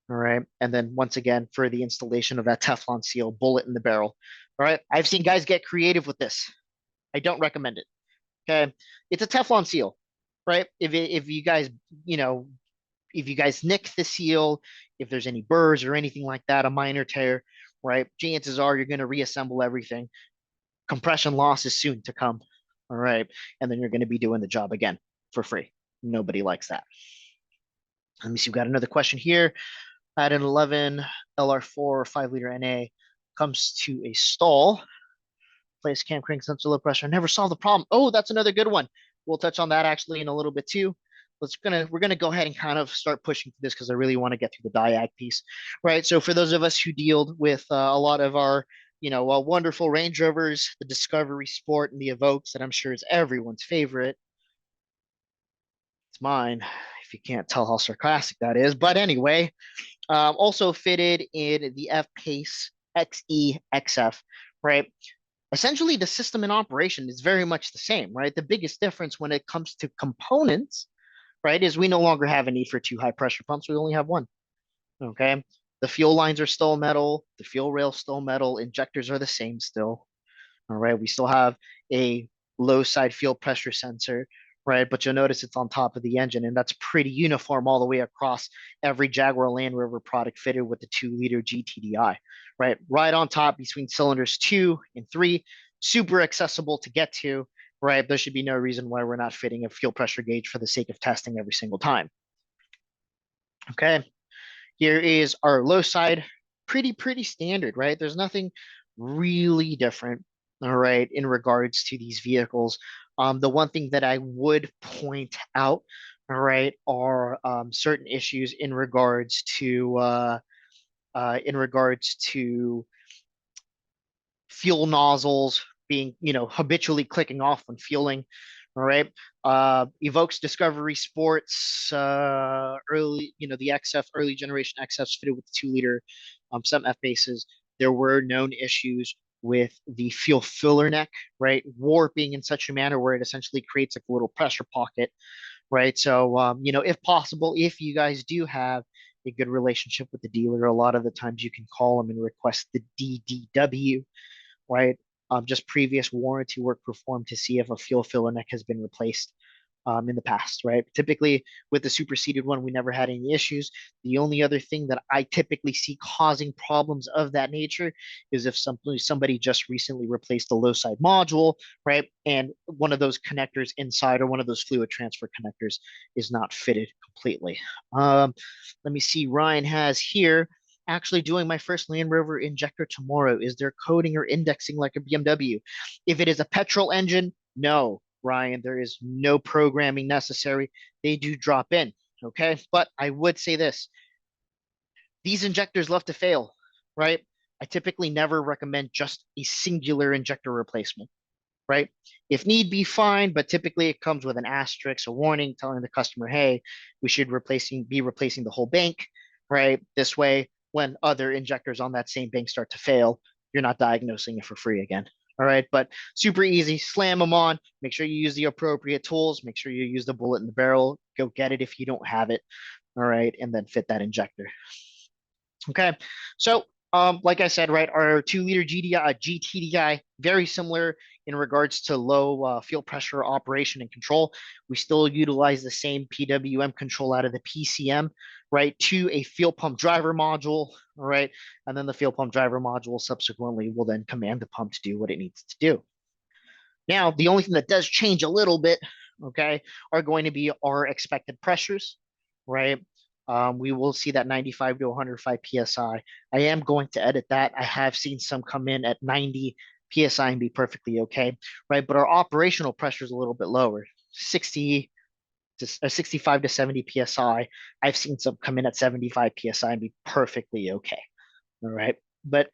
All right. And then once again, for the installation of that Teflon seal, bullet in the barrel. All right. I've seen guys get creative with this. I don't recommend it. Okay. It's a Teflon seal, right? If you guys, you know, if you guys nick the seal, if there's any burrs or anything like that, a minor tear, right? Chances are you're going to reassemble everything. Compression loss is soon to come. All right. And then you're going to be doing the job again for free. Nobody likes that. Let me see. We've got another question here. At an 11 LR4 5-liter NA comes to a stall. Place cam crank sensor low pressure. Never solved the problem. Oh, that's another good one. We'll touch on that actually in a little bit too. We're gonna go ahead and kind of start pushing through this because I really want to get through the diag piece, right? So for those of us who deal with a lot of our wonderful Range Rovers, the Discovery Sport, and the Evokes, that I'm sure is everyone's favorite. It's mine, if you can't tell how sarcastic that is. But anyway, also fitted in the F-Pace XE-XF, right? Essentially, the system in operation is very much the same, right? The biggest difference when it comes to components, right, is we no longer have a need for two high pressure pumps. We only have one. Okay. The fuel lines are still metal. The fuel rail's still metal. Injectors are the same still. All right. We still have a low side fuel pressure sensor, right? But you'll notice it's on top of the engine, and that's pretty uniform all the way across every Jaguar Land Rover product fitted with the 2-liter GTDi, right? Right on top between cylinders 2 and 3, super accessible to get to, right? There should be no reason why we're not fitting a fuel pressure gauge for the sake of testing every single time. Okay. Here is our low side, pretty standard, right? There's nothing really different, all right, in regards to these vehicles. The one thing that I would point out, all right, are certain issues in regards to fuel nozzles being, habitually clicking off when fueling. All right. Evokes Discovery Sports, early, the XF, early generation XFs fitted with 2-liter, some F bases. There were known issues with the fuel filler neck, right? Warping in such a manner where it essentially creates like a little pressure pocket, right? So, if possible, if you guys do have a good relationship with the dealer, a lot of the times you can call them and request the DDW, right? Just previous warranty work performed to see if a fuel filler neck has been replaced in the past, right? Typically, with the superseded one, we never had any issues. The only other thing that I typically see causing problems of that nature is if somebody just recently replaced the low side module, right? And one of those connectors inside, or one of those fluid transfer connectors, is not fitted completely. Let me see. Ryan has here. actually doing my first Land Rover injector tomorrow? Is there coding or indexing like a BMW? If it is a petrol engine, no, Ryan, there is no programming necessary. They do drop in, okay? But I would say this, these injectors love to fail, right? I typically never recommend just a singular injector replacement, right? If need be, fine, but typically it comes with an asterisk, a warning telling the customer, hey, we should be replacing the whole bank, right? This way, when other injectors on that same bank start to fail, you're not diagnosing it for free again. All right, but super easy. Slam them on. Make sure you use the appropriate tools. Make sure you use the bullet in the barrel. Go get it if you don't have it. All right, and then fit that injector. Okay, so like I said, right, our 2 liter GTDi, very similar in regards to low fuel pressure operation and control. We still utilize the same PWM control out of the PCM, right, to a fuel pump driver module, all right, and then the fuel pump driver module subsequently will then command the pump to do what it needs to do. Now, the only thing that does change a little bit, okay, are going to be our expected pressures, right? We will see that 95 to 105 psi. I am going to edit that. I have seen some come in at 90 psi and be perfectly okay, right? But our operational pressure is a little bit lower, 60 to 65 to 70 psi. I've seen some come in at 75 psi and be perfectly okay. All right. But,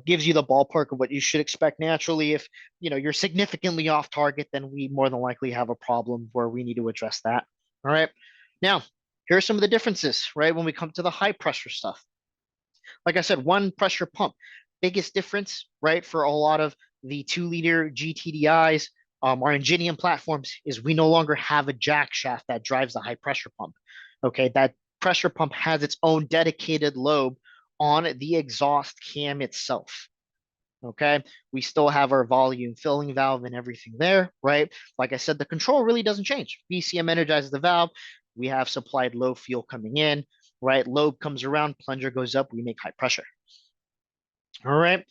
gives you the ballpark of what you should expect naturally. If, you're significantly off target, then we more than likely have a problem where we need to address that. All right. Now, here are some of the differences, right? When we come to the high pressure stuff. Like I said, one pressure pump, biggest difference, right? For a lot of the 2 liter GTDIs, our Ingenium platforms is we no longer have a jack shaft that drives the high pressure pump. Okay. That pressure pump has its own dedicated lobe on the exhaust cam itself. Okay. We still have our volume filling valve and everything there, right? Like I said, the control really doesn't change. VCM energizes the valve. We have supplied low fuel coming in, right? Lobe comes around, plunger goes up, we make high pressure. All right.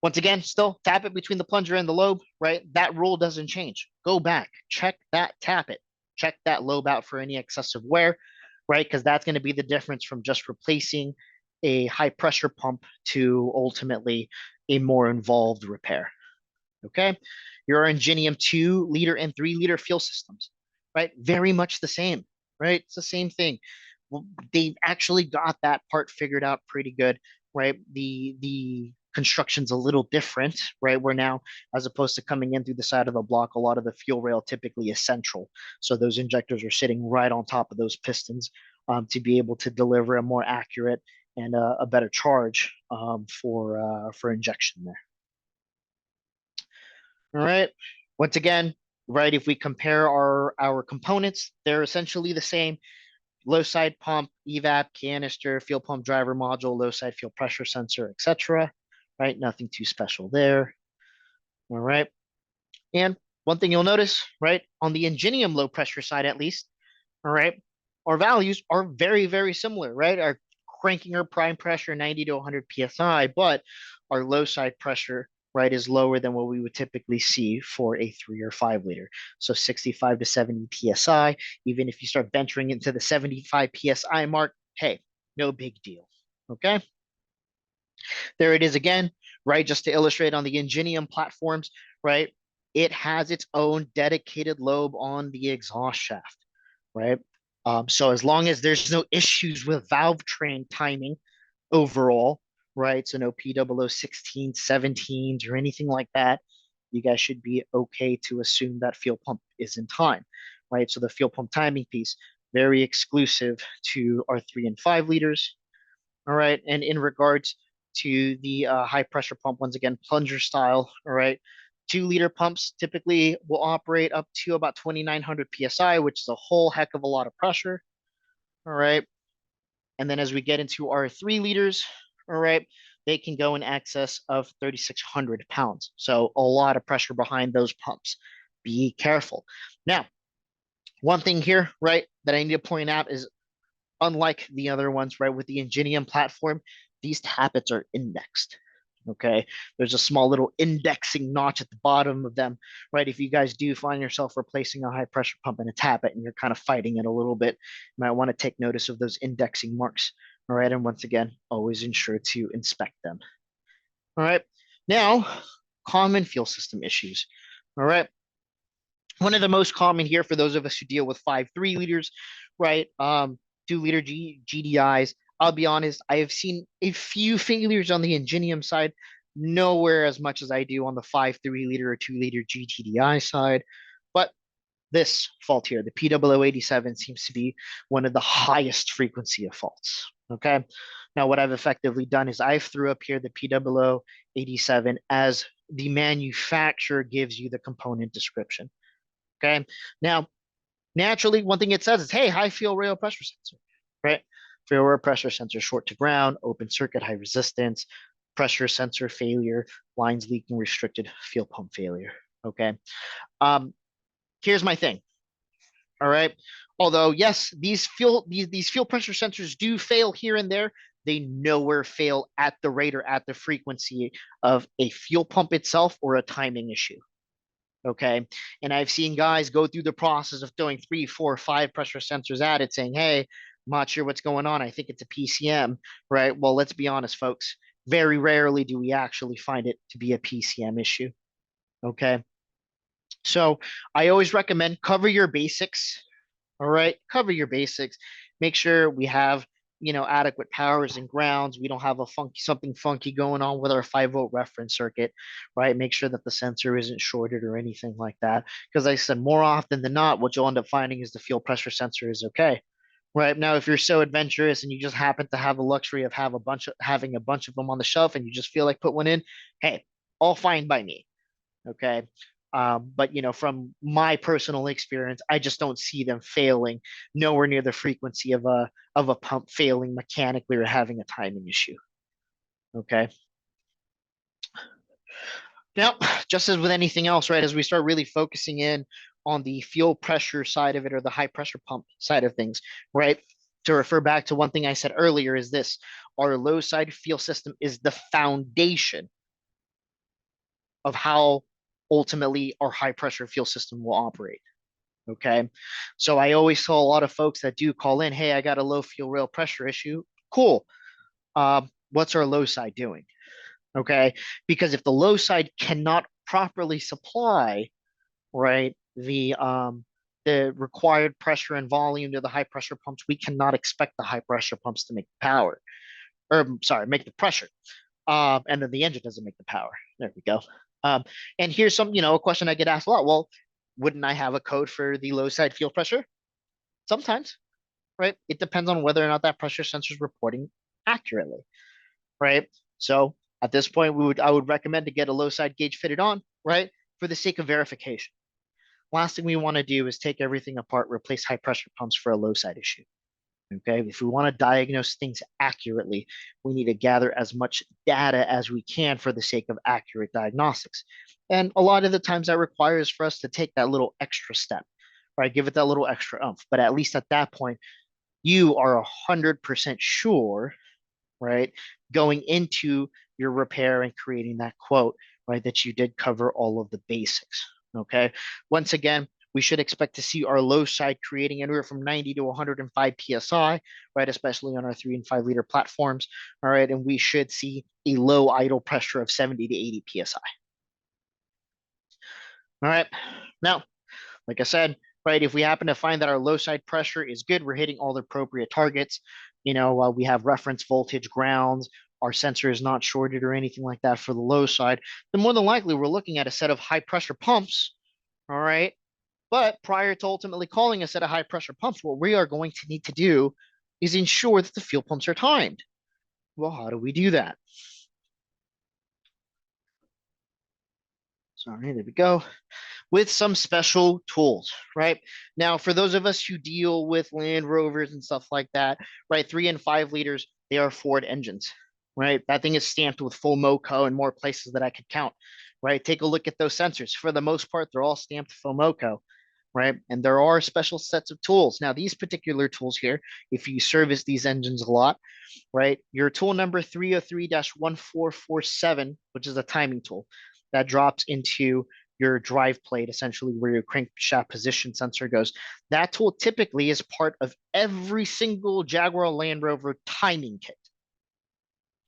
Once again, still tap it between the plunger and the lobe, right? That rule doesn't change. Go back, check that, tap it, check that lobe out for any excessive wear, right? Because that's going to be the difference from just replacing a high pressure pump to ultimately a more involved repair. Okay. Your Ingenium 2 liter and 3 liter fuel systems, right? Very much the same, right? It's the same thing. Well, they've actually got that part figured out pretty good, right? The construction's a little different, right? Where now, as opposed to coming in through the side of the block, a lot of the fuel rail typically is central. So those injectors are sitting right on top of those pistons to be able to deliver a more accurate and a better charge for injection there. All right. Once again, right, if we compare our components, they're essentially the same. Low side pump, evap, canister, fuel pump driver module, low side fuel pressure sensor, etc. Right, nothing too special there. All right. And one thing you'll notice, right, on the Ingenium low pressure side at least, all right, our values are very, very similar, right? Our cranking our prime pressure 90 to 100 psi, but our low side pressure, right, is lower than what we would typically see for a 3 or 5 liter. So 65 to 70 psi. Even if you start venturing into the 75 psi mark, hey, no big deal. Okay. There it is again, right? Just to illustrate on the Ingenium platforms, right? It has its own dedicated lobe on the exhaust shaft, right? So as long as there's no issues with valve train timing overall, right? So no P0016s, 17s, or anything like that, you guys should be okay to assume that fuel pump is in time, right? So the fuel pump timing piece, very exclusive to our 3 and 5 liters, all right? And in regards to the high pressure pump, once again, plunger style, all right? 2 liter pumps typically will operate up to about 2,900 psi, which is a whole heck of a lot of pressure, all right? And then as we get into our 3 liters, all right, they can go in excess of 3,600 pounds. So a lot of pressure behind those pumps. Be careful. Now, one thing here, right, that I need to point out is unlike the other ones, right, with the Ingenium platform, these tappets are indexed. Okay, there's a small little indexing notch at the bottom of them, right? If you guys do find yourself replacing a high pressure pump and a tappet and you're kind of fighting it a little bit, you might want to take notice of those indexing marks. All right, and once again, always ensure to inspect them. All right, now common fuel system issues. All right, one of the most common here for those of us who deal with 5.3 liters, right? 2 liter GDIs. I'll be honest, I have seen a few failures on the Ingenium side, nowhere as much as I do on the 5.3 liter or 2 liter GTDi side. But this fault here, the PW87, seems to be one of the highest frequency of faults. Okay. Now, what I've effectively done is I've threw up here the PW87 as the manufacturer gives you the component description. Okay. Now, naturally, one thing it says is, hey, high fuel rail pressure sensor, right? Fuel rail pressure sensor short to ground, open circuit, high resistance, pressure sensor failure, lines leaking, restricted fuel pump failure. Okay. Here's my thing. All right. Although, yes, these fuel pressure sensors do fail here and there, they nowhere fail at the rate or at the frequency of a fuel pump itself or a timing issue. Okay. And I've seen guys go through the process of throwing 3, 4, 5 pressure sensors at it saying, hey, I'm not sure what's going on. I think it's a PCM, right? Well, let's be honest, folks. Very rarely do we actually find it to be a PCM issue. Okay. So I always recommend cover your basics. All right. Cover your basics. Make sure we have adequate powers and grounds. We don't have something funky going on with our 5-volt reference circuit, right? Make sure that the sensor isn't shorted or anything like that. Because like I said, more often than not, what you'll end up finding is the fuel pressure sensor is okay. Right now, if you're so adventurous and you just happen to have the luxury of having a bunch of them on the shelf and you just feel like put one in, hey, all fine by me. Okay. But from my personal experience, I just don't see them failing nowhere near the frequency of a pump failing mechanically or having a timing issue. Okay. Now, just as with anything else, right, as we start really focusing in on the fuel pressure side of it or the high pressure pump side of things, right? To refer back to one thing I said earlier is this: our low side fuel system is the foundation of how ultimately our high pressure fuel system will operate. Okay. So I always saw a lot of folks that do call in, hey, I got a low fuel rail pressure issue. Cool. What's our low side doing? Okay. Because if the low side cannot properly supply, right, the required pressure and volume to the high pressure pumps, we cannot expect the high pressure pumps to make the power, or sorry, make the pressure. And then the engine doesn't make the power. There we go. And here's a question I get asked a lot. Well, wouldn't I have a code for the low side fuel pressure? Sometimes, right? It depends on whether or not that pressure sensor is reporting accurately, right? So at this point, I would recommend to get a low side gauge fitted on, right? For the sake of verification. Last thing we want to do is take everything apart, replace high pressure pumps for a low side issue. Okay, if we want to diagnose things accurately, we need to gather as much data as we can for the sake of accurate diagnostics. And a lot of the times that requires for us to take that little extra step, right? Give it that little extra oomph. But at least at that point, you are 100% sure, right? Going into your repair and creating that quote, right? That you did cover all of the basics. Okay. Once again, we should expect to see our low side creating anywhere from 90 to 105 psi, right? Especially on our 3 and 5 liter platforms. All right. And we should see a low idle pressure of 70 to 80 psi. All right. Now, like I said, right, if we happen to find that our low side pressure is good, we're hitting all the appropriate targets, we have reference voltage grounds, our sensor is not shorted or anything like that for the low side, then more than likely we're looking at a set of high pressure pumps. All right. But prior to ultimately calling a set of high pressure pumps, what we are going to need to do is ensure that the fuel pumps are timed. Well, how do we do that? Sorry, there we go. With some special tools, right? Now, for those of us who deal with Land Rovers and stuff like that, right, 3 and 5 liters, they are Ford engines, right? That thing is stamped with full MOCO in more places that I could count, right? Take a look at those sensors. For the most part, they're all stamped full MOCO, right? And there are special sets of tools. Now, these particular tools here, if you service these engines a lot, right, your tool number 303-1447, which is a timing tool, that drops into your drive plate, essentially where your crankshaft position sensor goes. That tool typically is part of every single Jaguar Land Rover timing kit.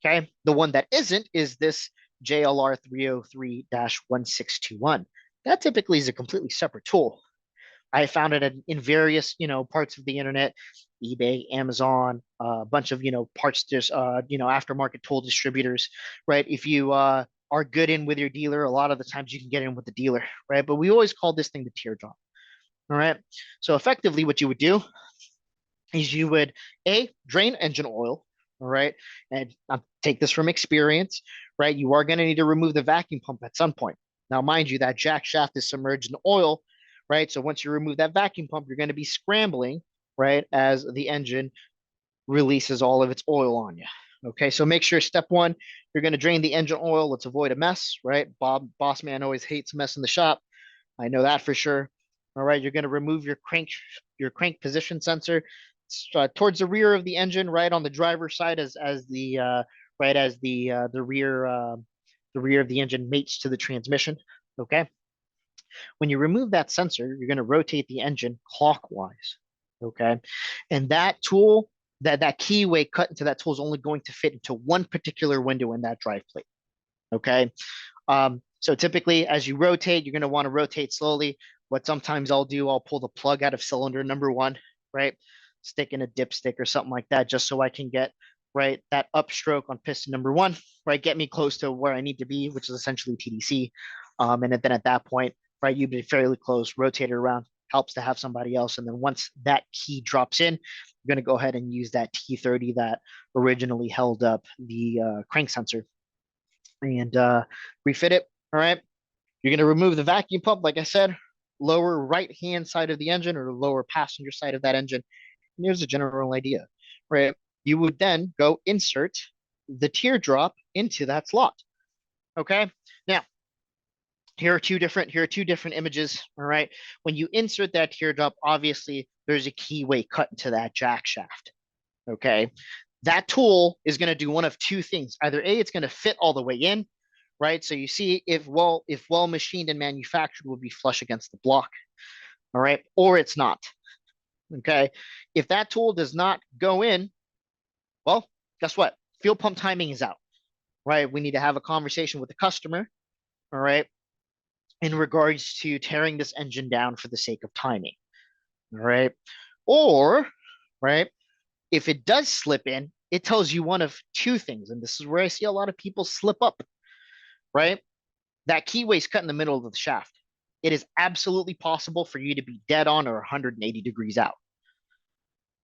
Okay. The one that isn't is this JLR 303-1621. That typically is a completely separate tool. I found it in various, parts of the internet, eBay, Amazon, a bunch of, parts, just, aftermarket tool distributors, right? If you are good in with your dealer, a lot of the times you can get in with the dealer, right? But we always call this thing the teardrop. All right. So effectively, what you would do is you would drain engine oil, all right, and I'll take this from experience, right? You are going to need to remove the vacuum pump at some point. Now, mind you, that jack shaft is submerged in oil, right? So once you remove that vacuum pump, you're going to be scrambling, right, as the engine releases all of its oil on you. Okay, so make sure step one, you're going to drain the engine oil. Let's avoid a mess, right? Boss man always hates a mess in the shop. I know that for sure. All right, you're going to remove your crank position sensor towards the rear of the engine, right on the driver's side, as the right as the rear of the engine mates to the transmission. Okay, when you remove that sensor, you're going to rotate the engine clockwise. Okay, and that tool, that keyway cut into that tool is only going to fit into one particular window in that drive plate. Okay, so typically, as you rotate, you're going to want to rotate slowly. What sometimes I'll do, I'll pull the plug out of cylinder number one, right? Stick in a dipstick or something like that, just so I can get, right, that upstroke on piston number one, right? Get me close to where I need to be, which is essentially TDC. And then at that point, right, you'd be fairly close, rotate it around, helps to have somebody else. And then once that key drops in, you're going to go ahead and use that T30 that originally held up the crank sensor and refit it. All right. You're going to remove the vacuum pump, like I said, lower right hand side of the engine or lower passenger side of that engine. And here's a general idea, right? You would then go insert the teardrop into that slot. Okay. Now, here are two different images. All right. When you insert that teardrop, obviously there's a keyway cut into that jack shaft. Okay. That tool is going to do one of two things. Either A, it's going to fit all the way in, right? So you see if well machined and manufactured will be flush against the block. All right. Or it's not. Okay. If that tool does not go in, well, guess what? Fuel pump timing is out, right? We need to have a conversation with the customer, all right, in regards to tearing this engine down for the sake of timing, all right? Or, right, if it does slip in, it tells you one of two things. And this is where I see a lot of people slip up, right? That keyway is cut in the middle of the shaft. It is absolutely possible for you to be dead on or 180 degrees out.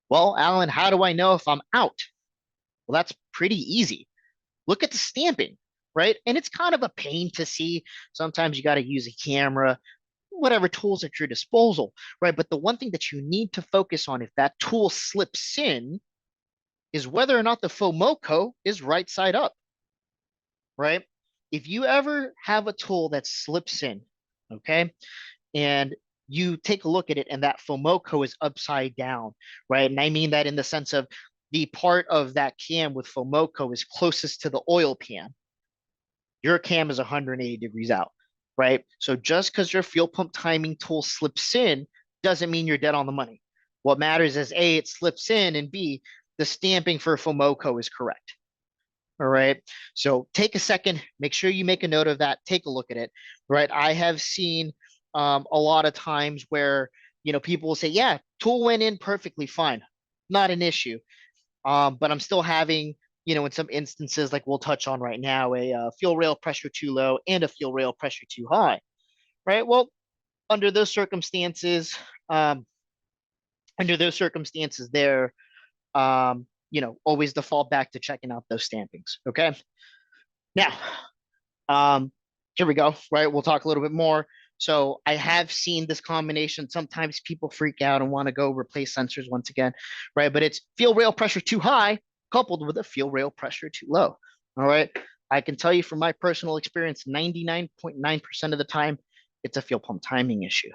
Well, Alan, how do I know if I'm out? Well, that's pretty easy. Look at the stamping, right? And it's kind of a pain to see. Sometimes you got to use a camera, whatever tools at your disposal, right? But the one thing that you need to focus on if that tool slips in is whether or not the FOMOCO is right side up, right? If you ever have a tool that slips in, okay, and you take a look at it and that FOMOCO is upside down, right? And I mean that in the sense of the part of that cam with FOMOCO is closest to the oil pan. Your cam is 180 degrees out, right? So just because your fuel pump timing tool slips in doesn't mean you're dead on the money. What matters is A, it slips in, and B, the stamping for FOMOCO is correct. All right. So take a second, make sure you make a note of that. Take a look at it. Right. I have seen a lot of times where, people will say, yeah, tool went in perfectly fine. Not an issue. But I'm still having, in some instances, like we'll touch on right now, a fuel rail pressure too low and a fuel rail pressure too high. Right. Well, under those circumstances, there, always default back to checking out those stampings. Okay. Now, here we go, right? We'll talk a little bit more. So I have seen this combination. Sometimes people freak out and want to go replace sensors once again, right? But it's fuel rail pressure too high coupled with a fuel rail pressure too low. All right. I can tell you from my personal experience, 99.9% of the time, it's a fuel pump timing issue,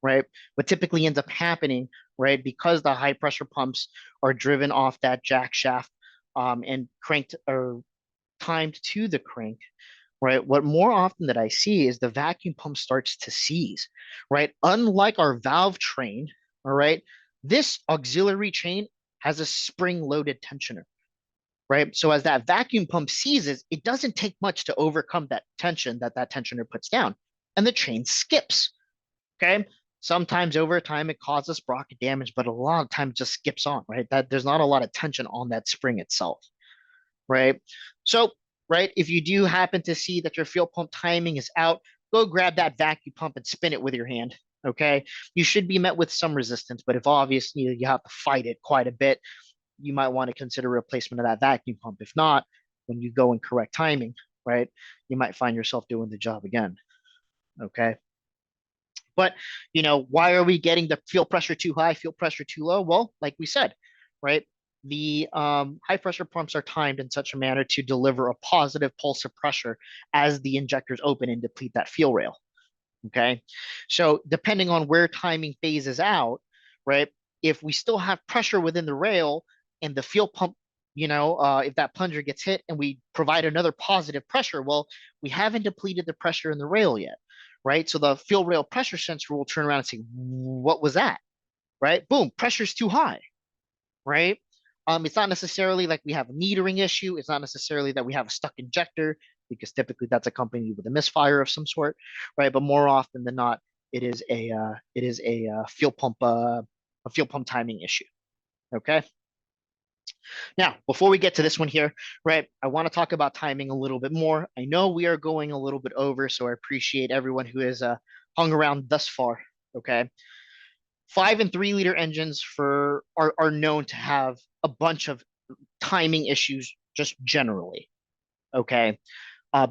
right? What typically ends up happening, right, because the high pressure pumps are driven off that jack shaft and cranked or timed to the crank, right? What more often that I see is the vacuum pump starts to seize, right? Unlike our valve train, all right, this auxiliary chain has a spring-loaded tensioner, right? So as that vacuum pump seizes, it doesn't take much to overcome that tension that that tensioner puts down, and the chain skips. Okay. Sometimes over time it causes sprocket damage, but a lot of times it just skips on, right? That there's not a lot of tension on that spring itself, right? So, right, if you do happen to see that your fuel pump timing is out, go grab that vacuum pump and spin it with your hand. Okay. You should be met with some resistance, but if obviously you have to fight it quite a bit, you might want to consider replacement of that vacuum pump. If not, when you go in correct timing, right, you might find yourself doing the job again. Okay. But why are we getting the fuel pressure too high, fuel pressure too low? Well, like we said, right? The high pressure pumps are timed in such a manner to deliver a positive pulse of pressure as the injectors open and deplete that fuel rail. Okay. So depending on where timing phases out, right? If we still have pressure within the rail and the fuel pump, if that plunger gets hit and we provide another positive pressure, well, we haven't depleted the pressure in the rail yet, right? So the fuel rail pressure sensor will turn around and say, what was that? Right? Boom, pressure's too high, right? It's not necessarily like we have a metering issue. It's not necessarily that we have a stuck injector, because typically that's accompanied with a misfire of some sort, right? But more often than not, it is a fuel pump timing issue. Okay. Now, before we get to this one here, right, I want to talk about timing a little bit more. I know we are going a little bit over, so I appreciate everyone who has hung around thus far. Okay. 5 and 3 liter engines are known to have a bunch of timing issues just generally. Okay.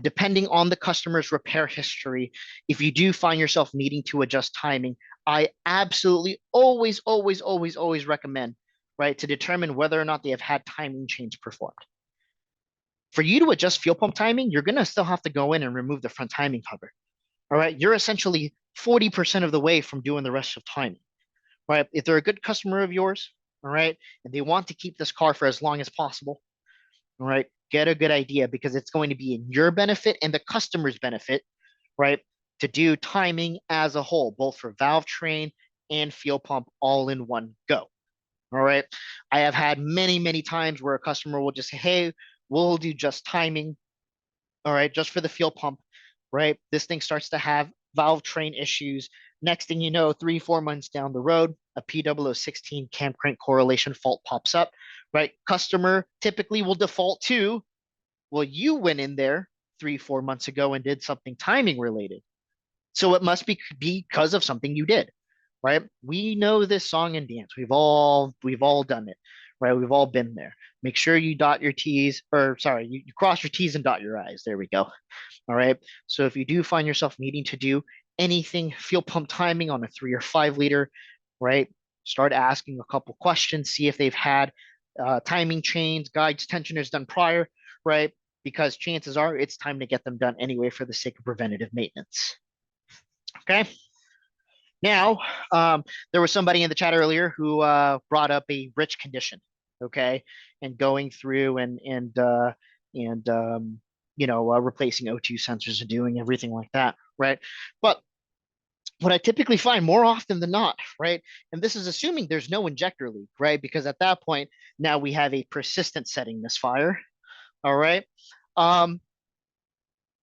Depending on the customer's repair history, if you do find yourself needing to adjust timing, I absolutely always recommend, right, to determine whether or not they have had timing change performed. For you to adjust fuel pump timing, you're going to still have to go in and remove the front timing cover. All right. You're essentially 40% of the way from doing the rest of timing, right? If they're a good customer of yours, all right, and they want to keep this car for as long as possible, all right, get a good idea, because it's going to be in your benefit and the customer's benefit, right, to do timing as a whole, both for valve train and fuel pump all in one go. All right. I have had many times where a customer will just say, hey, we'll do just timing. All right. Just for the fuel pump, right? This thing starts to have valve train issues. Next thing you know, 3-4 months down the road, a P0016 cam crank correlation fault pops up, right? Customer typically will default to, well, you went in there 3-4 months ago and did something timing related. So it must be because of something you did, right? We know this song and dance. We've all done it, right? We've all been there. Make sure you dot your T's, or sorry, you cross your T's and dot your I's. There we go. All right. So if you do find yourself needing to do anything fuel pump timing on a 3 or 5 liter, right? Start asking a couple questions, see if they've had timing chains, guides, tensioners done prior, right? Because chances are it's time to get them done anyway for the sake of preventative maintenance. Okay. Now, there was somebody in the chat earlier who brought up a rich condition, okay, and going through and replacing O2 sensors and doing everything like that, right? But what I typically find more often than not, right, and this is assuming there's no injector leak, right, because at that point now we have a persistent setting misfire, all right.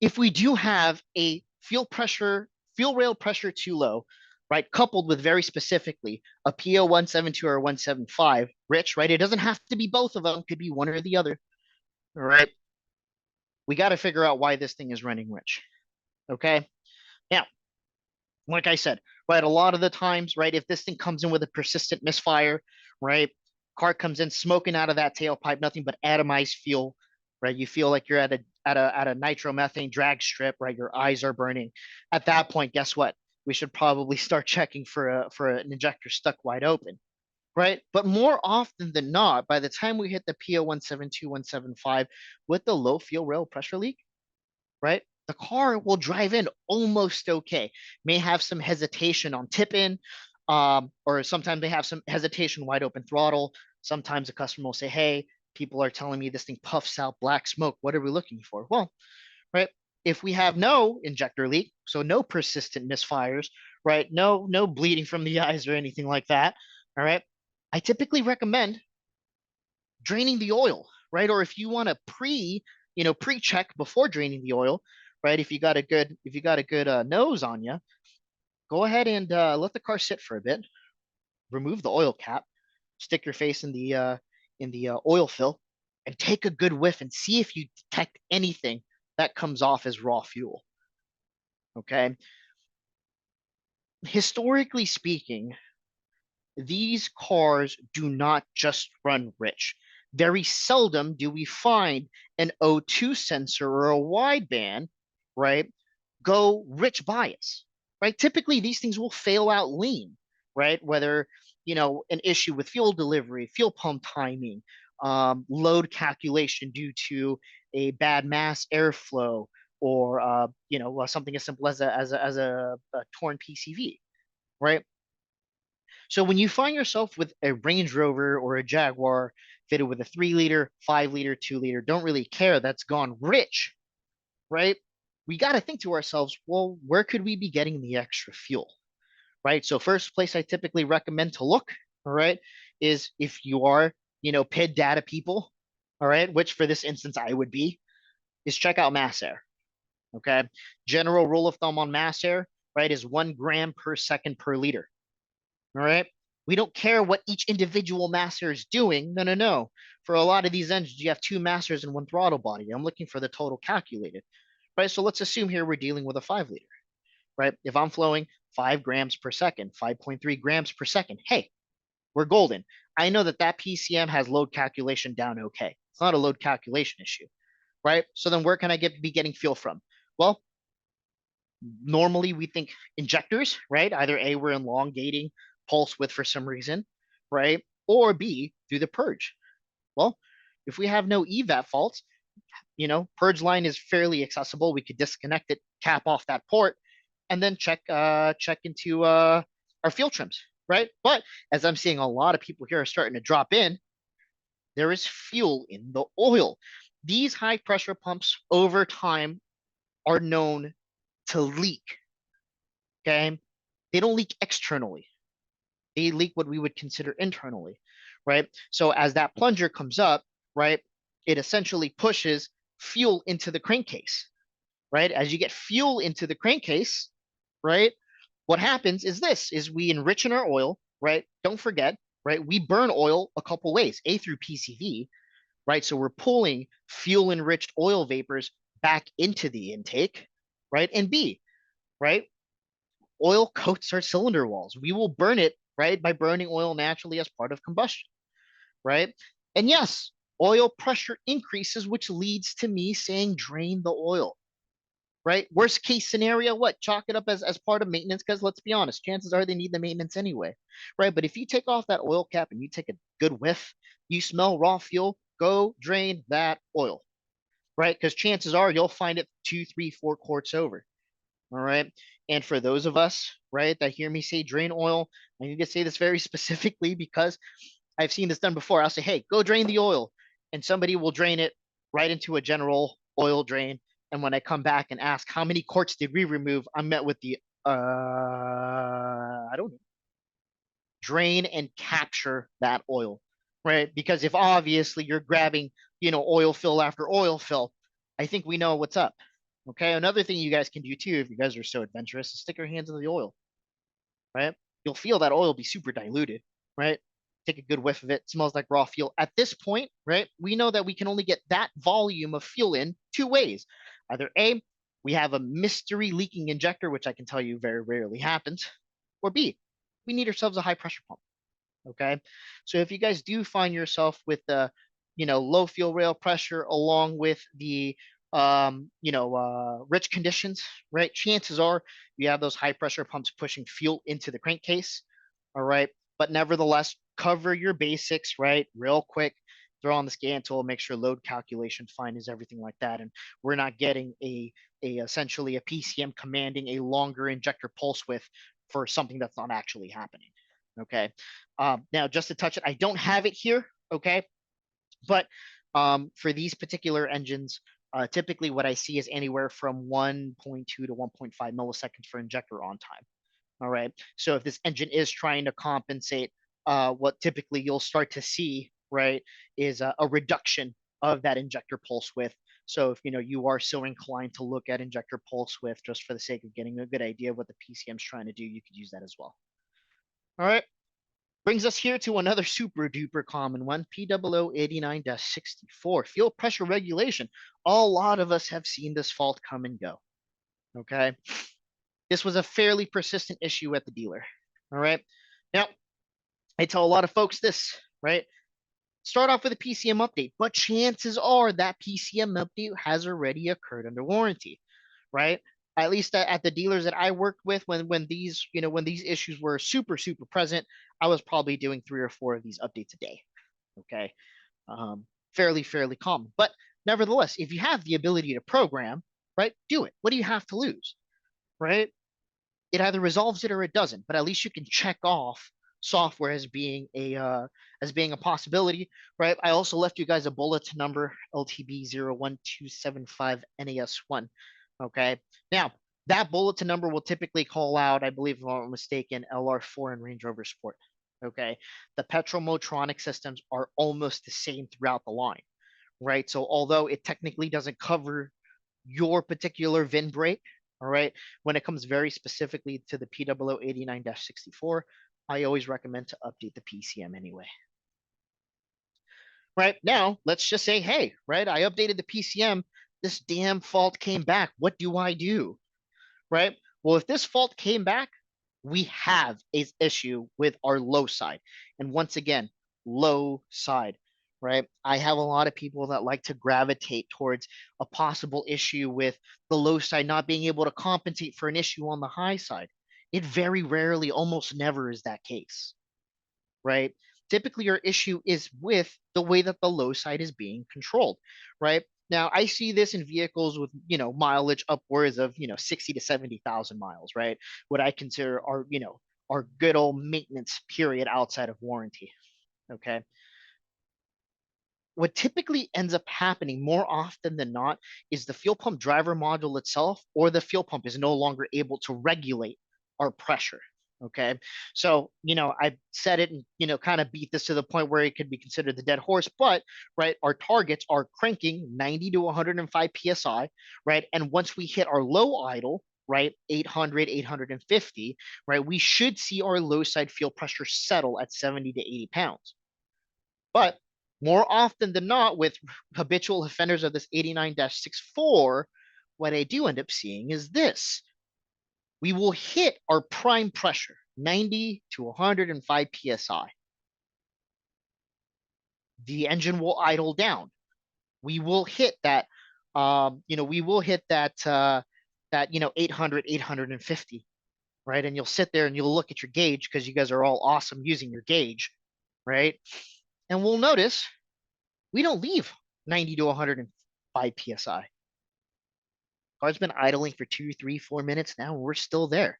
If we do have a fuel rail pressure too low, right, coupled with very specifically a PO 172 or 175, rich, right? It doesn't have to be both of them, it could be one or the other. All right. We got to figure out why this thing is running rich. Okay. Now, like I said, right, a lot of the times, right, if this thing comes in with a persistent misfire, right, car comes in smoking out of that tailpipe, nothing but atomized fuel, right? You feel like you're at a nitromethane drag strip, right? Your eyes are burning. At that point, guess what? We should probably start checking for an injector stuck wide open, right? But more often than not, by the time we hit the PO 172, 175 with the low fuel rail pressure leak, right, the car will drive in almost okay. May have some hesitation on tip in, or sometimes they have some hesitation wide open throttle. Sometimes a customer will say, "Hey, people are telling me this thing puffs out black smoke. What are we looking for?" Well, right. If we have no injector leak, so no persistent misfires, right? No bleeding from the eyes or anything like that. All right. I typically recommend draining the oil, right? Or if you want to pre-check before draining the oil, right? If you got a good nose on you, go ahead and let the car sit for a bit. Remove the oil cap, stick your face in the oil fill, and take a good whiff and see if you detect anything that comes off as raw fuel. Okay. Historically speaking, these cars do not just run rich. Very seldom do we find an O2 sensor or a wideband, right, go rich bias, right? Typically, these things will fail out lean, right? Whether, an issue with fuel delivery, fuel pump timing, load calculation due to a bad mass airflow, or, something as simple as a torn PCV, right? So when you find yourself with a Range Rover or a Jaguar fitted with a 3 liter, 5 liter, 2 liter, don't really care, that's gone rich, right? We got to think to ourselves, well, where could we be getting the extra fuel, right? So first place I typically recommend to look, all right, is if you are, PID data people, all right, which for this instance I would be, is check out mass air. Okay. General rule of thumb on mass air, right, is 1 gram per second per liter. All right. We don't care what each individual master is doing. No, no, no. For a lot of these engines, you have two masters and one throttle body. I'm looking for the total calculated. Right. So let's assume here we're dealing with a 5 liter. Right. If I'm flowing 5 grams per second, 5.3 grams per second, hey, we're golden. I know that PCM has load calculation down okay. It's not a load calculation issue. Right. So then where can I be getting fuel from? Well, normally we think injectors, right? Either A, we're elongating pulse width for some reason, right? Or B, through the purge. Well, if we have no EVAP faults, purge line is fairly accessible. We could disconnect it, cap off that port, and then check into our fuel trims, right? But as I'm seeing a lot of people here are starting to drop in, there is fuel in the oil. These high pressure pumps over time are known to leak. Okay. They don't leak externally. They leak what we would consider internally, right? So as that plunger comes up, right, it essentially pushes fuel into the crankcase, right? As you get fuel into the crankcase, right, what happens is we enrich in our oil, right? Don't forget, right? We burn oil a couple ways, A, through PCV, right? So we're pulling fuel enriched oil vapors back into the intake, right? And B, right? Oil coats our cylinder walls. We will burn it, right, by burning oil naturally as part of combustion, right? And yes, oil pressure increases, which leads to me saying drain the oil, right? Worst case scenario, what? Chalk it up as part of maintenance, because let's be honest, chances are they need the maintenance anyway, right? But if you take off that oil cap and you take a good whiff, you smell raw fuel, go drain that oil, right? Because chances are you'll find it 2, 3, 4 quarts over. All right. And for those of us, right, that hear me say drain oil, I need to say this very specifically because I've seen this done before. I'll say, hey, go drain the oil. And somebody will drain it right into a general oil drain. And when I come back and ask, how many quarts did we remove? I'm met with I don't know, drain and capture that oil, right? Because if obviously you're grabbing, oil fill after oil fill, I think we know what's up. Okay. Another thing you guys can do too, if you guys are so adventurous, is stick your hands in the oil, right? You'll feel that oil be super diluted, right? Take a good whiff of it. It smells like raw fuel. At this point, right, we know that we can only get that volume of fuel in two ways. Either A, we have a mystery leaking injector, which I can tell you very rarely happens, or B, we need ourselves a high pressure pump. Okay. So if you guys do find yourself with the, low fuel rail pressure along with the, rich conditions, right? Chances are you have those high pressure pumps pushing fuel into the crankcase. All right. But nevertheless, cover your basics, right? Real quick. throw on the scan tool, make sure load calculation fine is everything like that, and we're not getting a essentially a PCM commanding a longer injector pulse width for something that's not actually happening. Okay. Now, just to touch it, I don't have it here. Okay. But for these particular engines, typically what I see is anywhere from 1.2 to 1.5 milliseconds for injector on time. All right. So if this engine is trying to compensate, what typically you'll start to see, right, is a reduction of that injector pulse width. So if you are so inclined to look at injector pulse width just for the sake of getting a good idea of what the PCM is trying to do, you could use that as well. All right. Brings us here to another super duper common one, P0089-64, fuel pressure regulation. A lot of us have seen this fault come and go. Okay. This was a fairly persistent issue at the dealer. All right. Now, I tell a lot of folks this, right? Start off with a PCM update, but chances are that PCM update has already occurred under warranty, right? At least at the dealers that I worked with, when these issues were super present, I was probably doing 3 or 4 of these updates a day. Okay, fairly common. But nevertheless, if you have the ability to program, right, do it. What do you have to lose, right? It either resolves it or it doesn't, but at least you can check off software as being a possibility, right? I also left you guys a bulletin number, LTB 01275 NAS1. Okay. Now, that bulletin number will typically call out, I believe, if I'm not mistaken, LR4 and Range Rover Sport. Okay. The petrol Motronic systems are almost the same throughout the line, right? So although it technically doesn't cover your particular VIN break, all right, when it comes very specifically to the P0089-64, I always recommend to update the PCM anyway. Right now, let's just say, hey, right, I updated the PCM. This damn fault came back. What do I do? Right? Well, if this fault came back, we have an issue with our low side. And once again, low side, right? I have a lot of people that like to gravitate towards a possible issue with the low side not being able to compensate for an issue on the high side. It very rarely, almost never is that case, right? Typically, your issue is with the way that the low side is being controlled, right? Now, I see this in vehicles with, mileage upwards of, 60 to 70,000 miles, right? What I consider our good old maintenance period outside of warranty. Okay. What typically ends up happening more often than not is the fuel pump driver module itself or the fuel pump is no longer able to regulate our pressure. Okay. So, I said it and, kind of beat this to the point where it could be considered the dead horse, but, right, our targets are cranking 90 to 105 PSI, right? And once we hit our low idle, right, 800, 850, right, we should see our low side fuel pressure settle at 70 to 80 pounds. But more often than not, with habitual offenders of this 89-64, what I do end up seeing is this. We will hit our prime pressure, 90 to 105 PSI. The engine will idle down. We will hit that, 800, 850, right? And you'll sit there and you'll look at your gauge because you guys are all awesome using your gauge, right? And we'll notice we don't leave 90 to 105 PSI. Car's been idling for 2, 3, 4 minutes now, and we're still there,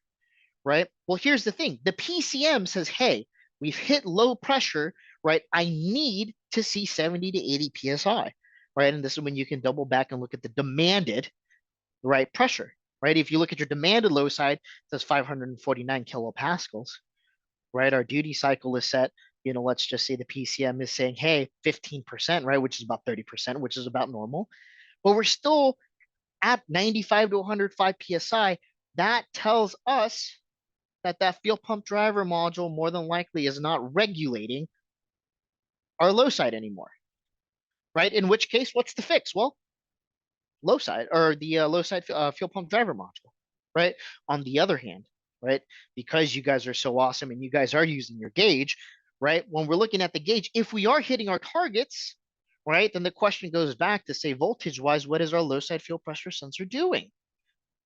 right? Well, here's the thing. The PCM says, hey, we've hit low pressure, right? I need to see 70 to 80 PSI, right? And this is when you can double back and look at the demanded, right, pressure, right? If you look at your demanded low side, it says 549 kilopascals, right? Our duty cycle is set, let's just say the PCM is saying, hey, 15%, right? Which is about 30%, which is about normal. But we're still at 95 to 105 PSI. That tells us that fuel pump driver module more than likely is not regulating our low side anymore, right? In which case, what's the fix? Well, low side or the low side fuel pump driver module, right? On the other hand, right, because you guys are so awesome and you guys are using your gauge, right? When we're looking at the gauge, if we are hitting our targets, right, then the question goes back to say voltage wise, what is our low side fuel pressure sensor doing?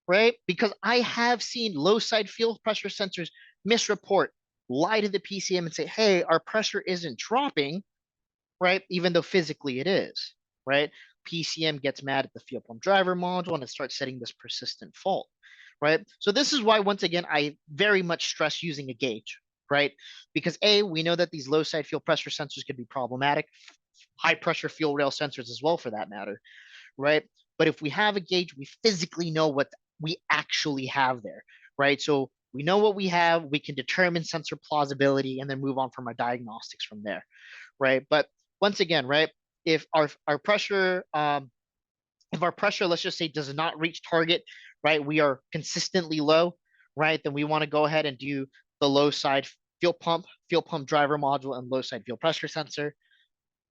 Right? Because I have seen low side fuel pressure sensors misreport, lie to the PCM and say, hey, our pressure isn't dropping, right? Even though physically it is, right? PCM gets mad at the fuel pump driver module and it starts setting this persistent fault, right? So this is why, once again, I very much stress using a gauge, right? Because A, we know that these low side fuel pressure sensors could be problematic, high pressure fuel rail sensors as well for that matter, right? But if we have a gauge, we physically know what we actually have there, right? So we know what we have, we can determine sensor plausibility and then move on from our diagnostics from there, right? But once again, right, if our pressure, if our pressure, let's just say, does not reach target, right, we are consistently low, right, then we want to go ahead and do the low side fuel pump driver module, and low side fuel pressure sensor.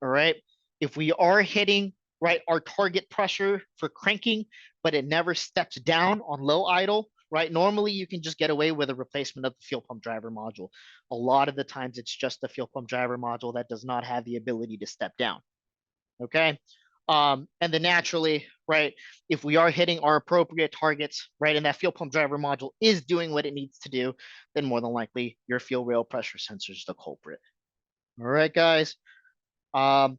All right. If we are hitting, right, our target pressure for cranking, but it never steps down on low idle, right? Normally you can just get away with a replacement of the fuel pump driver module. A lot of the times it's just the fuel pump driver module that does not have the ability to step down. Okay. And then naturally, right, if we are hitting our appropriate targets, right, and that fuel pump driver module is doing what it needs to do, then more than likely your fuel rail pressure sensor is the culprit. All right, guys. Um,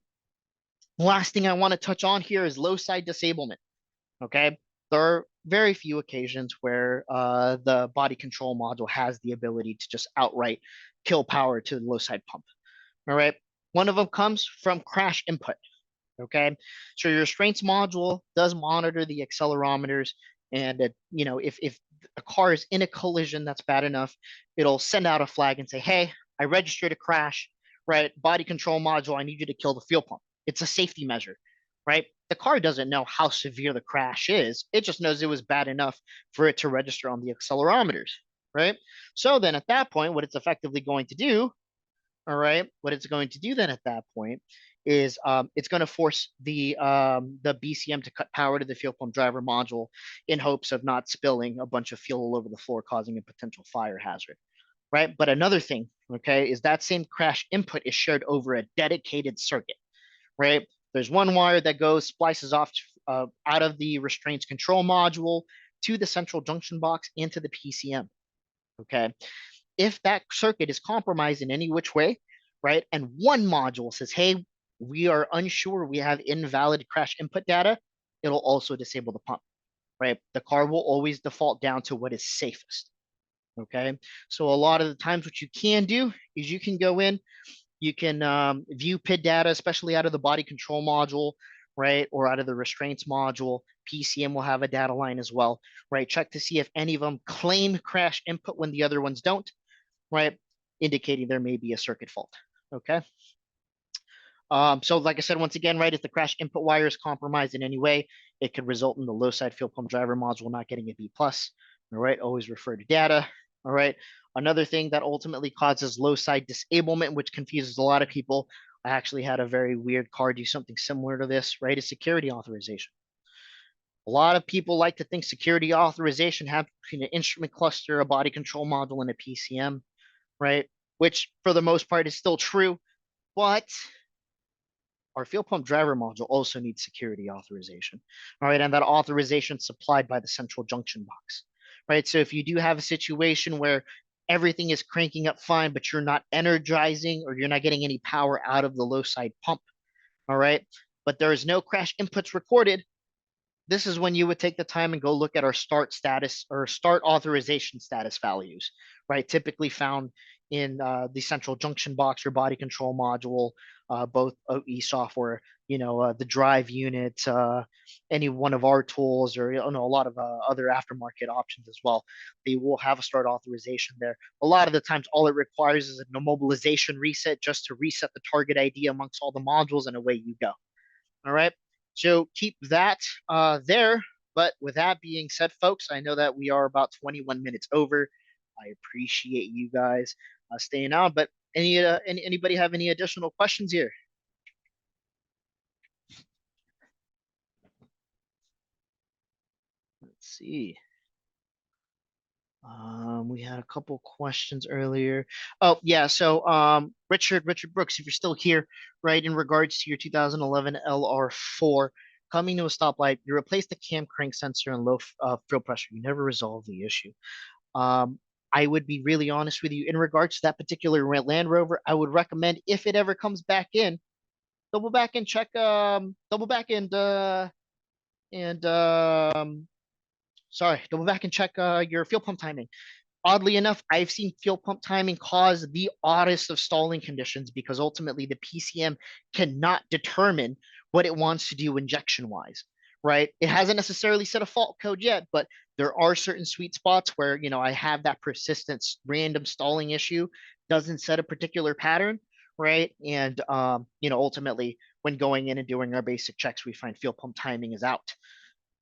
Last thing I want to touch on here is low side disablement. Okay. There are very few occasions where the body control module has the ability to just outright kill power to the low side pump. All right. One of them comes from crash input. Okay. So your restraints module does monitor the accelerometers. And, if a car is in a collision that's bad enough, it'll send out a flag and say, hey, I registered a crash, right? Body control module, I need you to kill the fuel pump. It's a safety measure, right? The car doesn't know how severe the crash is. It just knows it was bad enough for it to register on the accelerometers, right? So then at that point, what it's effectively going to do, all right, what it's going to do then at that point is it's going to force the BCM to cut power to the fuel pump driver module in hopes of not spilling a bunch of fuel all over the floor, causing a potential fire hazard, right? But another thing, okay, is that same crash input is shared over a dedicated circuit, right? There's one wire that goes, splices off out of the restraints control module to the central junction box into the PCM, okay? If that circuit is compromised in any which way, right, and one module says, hey, we are unsure, we have invalid crash input data, it'll also disable the pump, right? The car will always default down to what is safest. Okay. So a lot of the times what you can do is you can go in, you can view PID data, especially out of the body control module, right, or out of the restraints module. PCM will have a data line as well, right? Check to see if any of them claim crash input when the other ones don't, right? Indicating there may be a circuit fault. Okay. So like I said, once again, right, if the crash input wire is compromised in any way, it could result in the low side fuel pump driver module not getting a B plus. All right. Always refer to data. All right. Another thing that ultimately causes low side disablement, which confuses a lot of people. I actually had a very weird car do something similar to this, right? Is security authorization. A lot of people like to think security authorization happens between an instrument cluster, a body control module, and a PCM, right? Which for the most part is still true, but our fuel pump driver module also needs security authorization. All right. And that authorization is supplied by the central junction box. Right. So if you do have a situation where everything is cranking up fine, but you're not energizing or you're not getting any power out of the low side pump. All right. But there is no crash inputs recorded, this is when you would take the time and go look at our start status or start authorization status values, right? Typically found in the central junction box or body control module, both OE software, the drive unit, any one of our tools, or a lot of other aftermarket options as well. They will have a start authorization there. A lot of the times, all it requires is a mobilization reset just to reset the target ID amongst all the modules, and away you go. All right. So keep that there. But with that being said, folks, I know that we are about 21 minutes over. I appreciate you guys staying on. But anybody have any additional questions here? Let's see. We had a couple questions earlier. Oh, yeah. So, Richard Brooks, if you're still here, right, in regards to your 2011 LR4 coming to a stoplight, you replaced the cam crank sensor and low fuel pressure. You never resolved the issue. I would be really honest with you in regards to that particular Land Rover. I would recommend if it ever comes back in, double back and check, double back and sorry, double back and check your fuel pump timing. Oddly enough, I've seen fuel pump timing cause the oddest of stalling conditions because ultimately the PCM cannot determine what it wants to do injection wise, right? It hasn't necessarily set a fault code yet, but there are certain sweet spots where, I have that persistent random stalling issue, doesn't set a particular pattern, right? And, ultimately, when going in and doing our basic checks, we find fuel pump timing is out.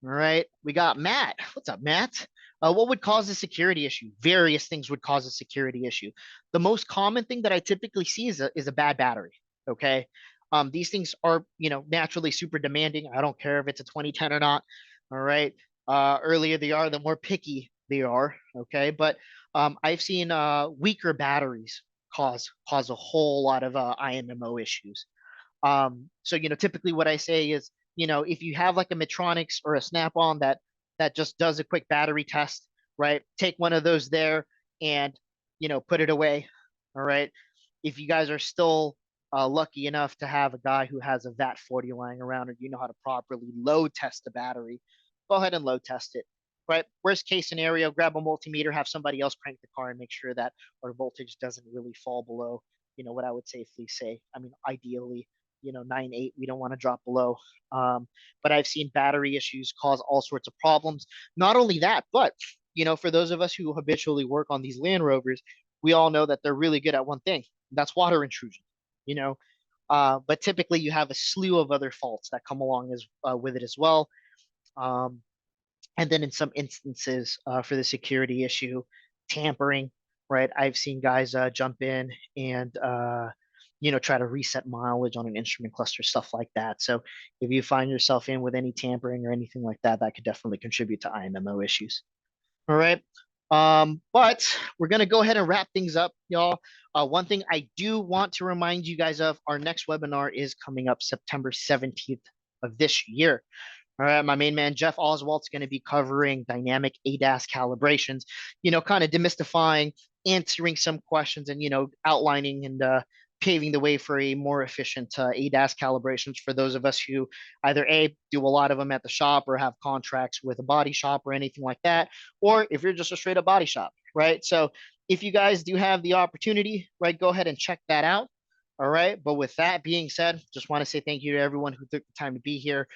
All right, we got Matt. What's up, Matt? What would cause a security issue? Various things would cause a security issue. The most common thing that I typically see is a bad battery. Okay, these things are naturally super demanding. I don't care if it's a 2010 or not. All right, earlier they are, the more picky they are. Okay, but I've seen weaker batteries cause a whole lot of IMMO issues. So typically what I say is, if you have like a Medtronics or a Snap-on that just does a quick battery test, right? Take one of those there and put it away. All right. If you guys are still lucky enough to have a guy who has a VAT 40 lying around and you know how to properly load test the battery, go ahead and load test it. Right. Worst case scenario, grab a multimeter, have somebody else crank the car and make sure that our voltage doesn't really fall below, what I would safely say. I mean, ideally, 9.8, we don't want to drop below. But I've seen battery issues cause all sorts of problems. Not only that, but for those of us who habitually work on these Land Rovers, we all know that they're really good at one thing. That's water intrusion. You know, but typically you have a slew of other faults that come along as with it as well. Um, and then in some instances, for the security issue, tampering, right? I've seen guys jump in and try to reset mileage on an instrument cluster, stuff like that. So if you find yourself in with any tampering or anything like that, that could definitely contribute to IMMO issues. All right. But we're gonna go ahead and wrap things up, y'all. One thing I do want to remind you guys of: our next webinar is coming up September 17th of this year. All right, my main man Jeff Oswald's going to be covering dynamic ADAS calibrations, kind of demystifying, answering some questions, and outlining and paving the way for a more efficient ADAS calibrations for those of us who either do a lot of them at the shop or have contracts with a body shop or anything like that, or if you're just a straight up body shop, right? So if you guys do have the opportunity, right, go ahead and check that out. All right. But with that being said, just want to say thank you to everyone who took the time to be here.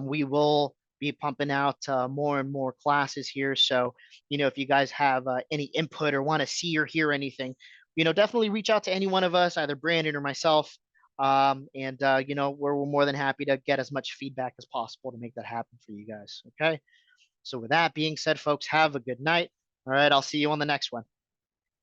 We will be pumping out more and more classes here. So, if you guys have any input or want to see or hear anything, definitely reach out to any one of us, either Brandon or myself. And we're more than happy to get as much feedback as possible to make that happen for you guys. Okay. So, with that being said, folks, have a good night. All right. I'll see you on the next one.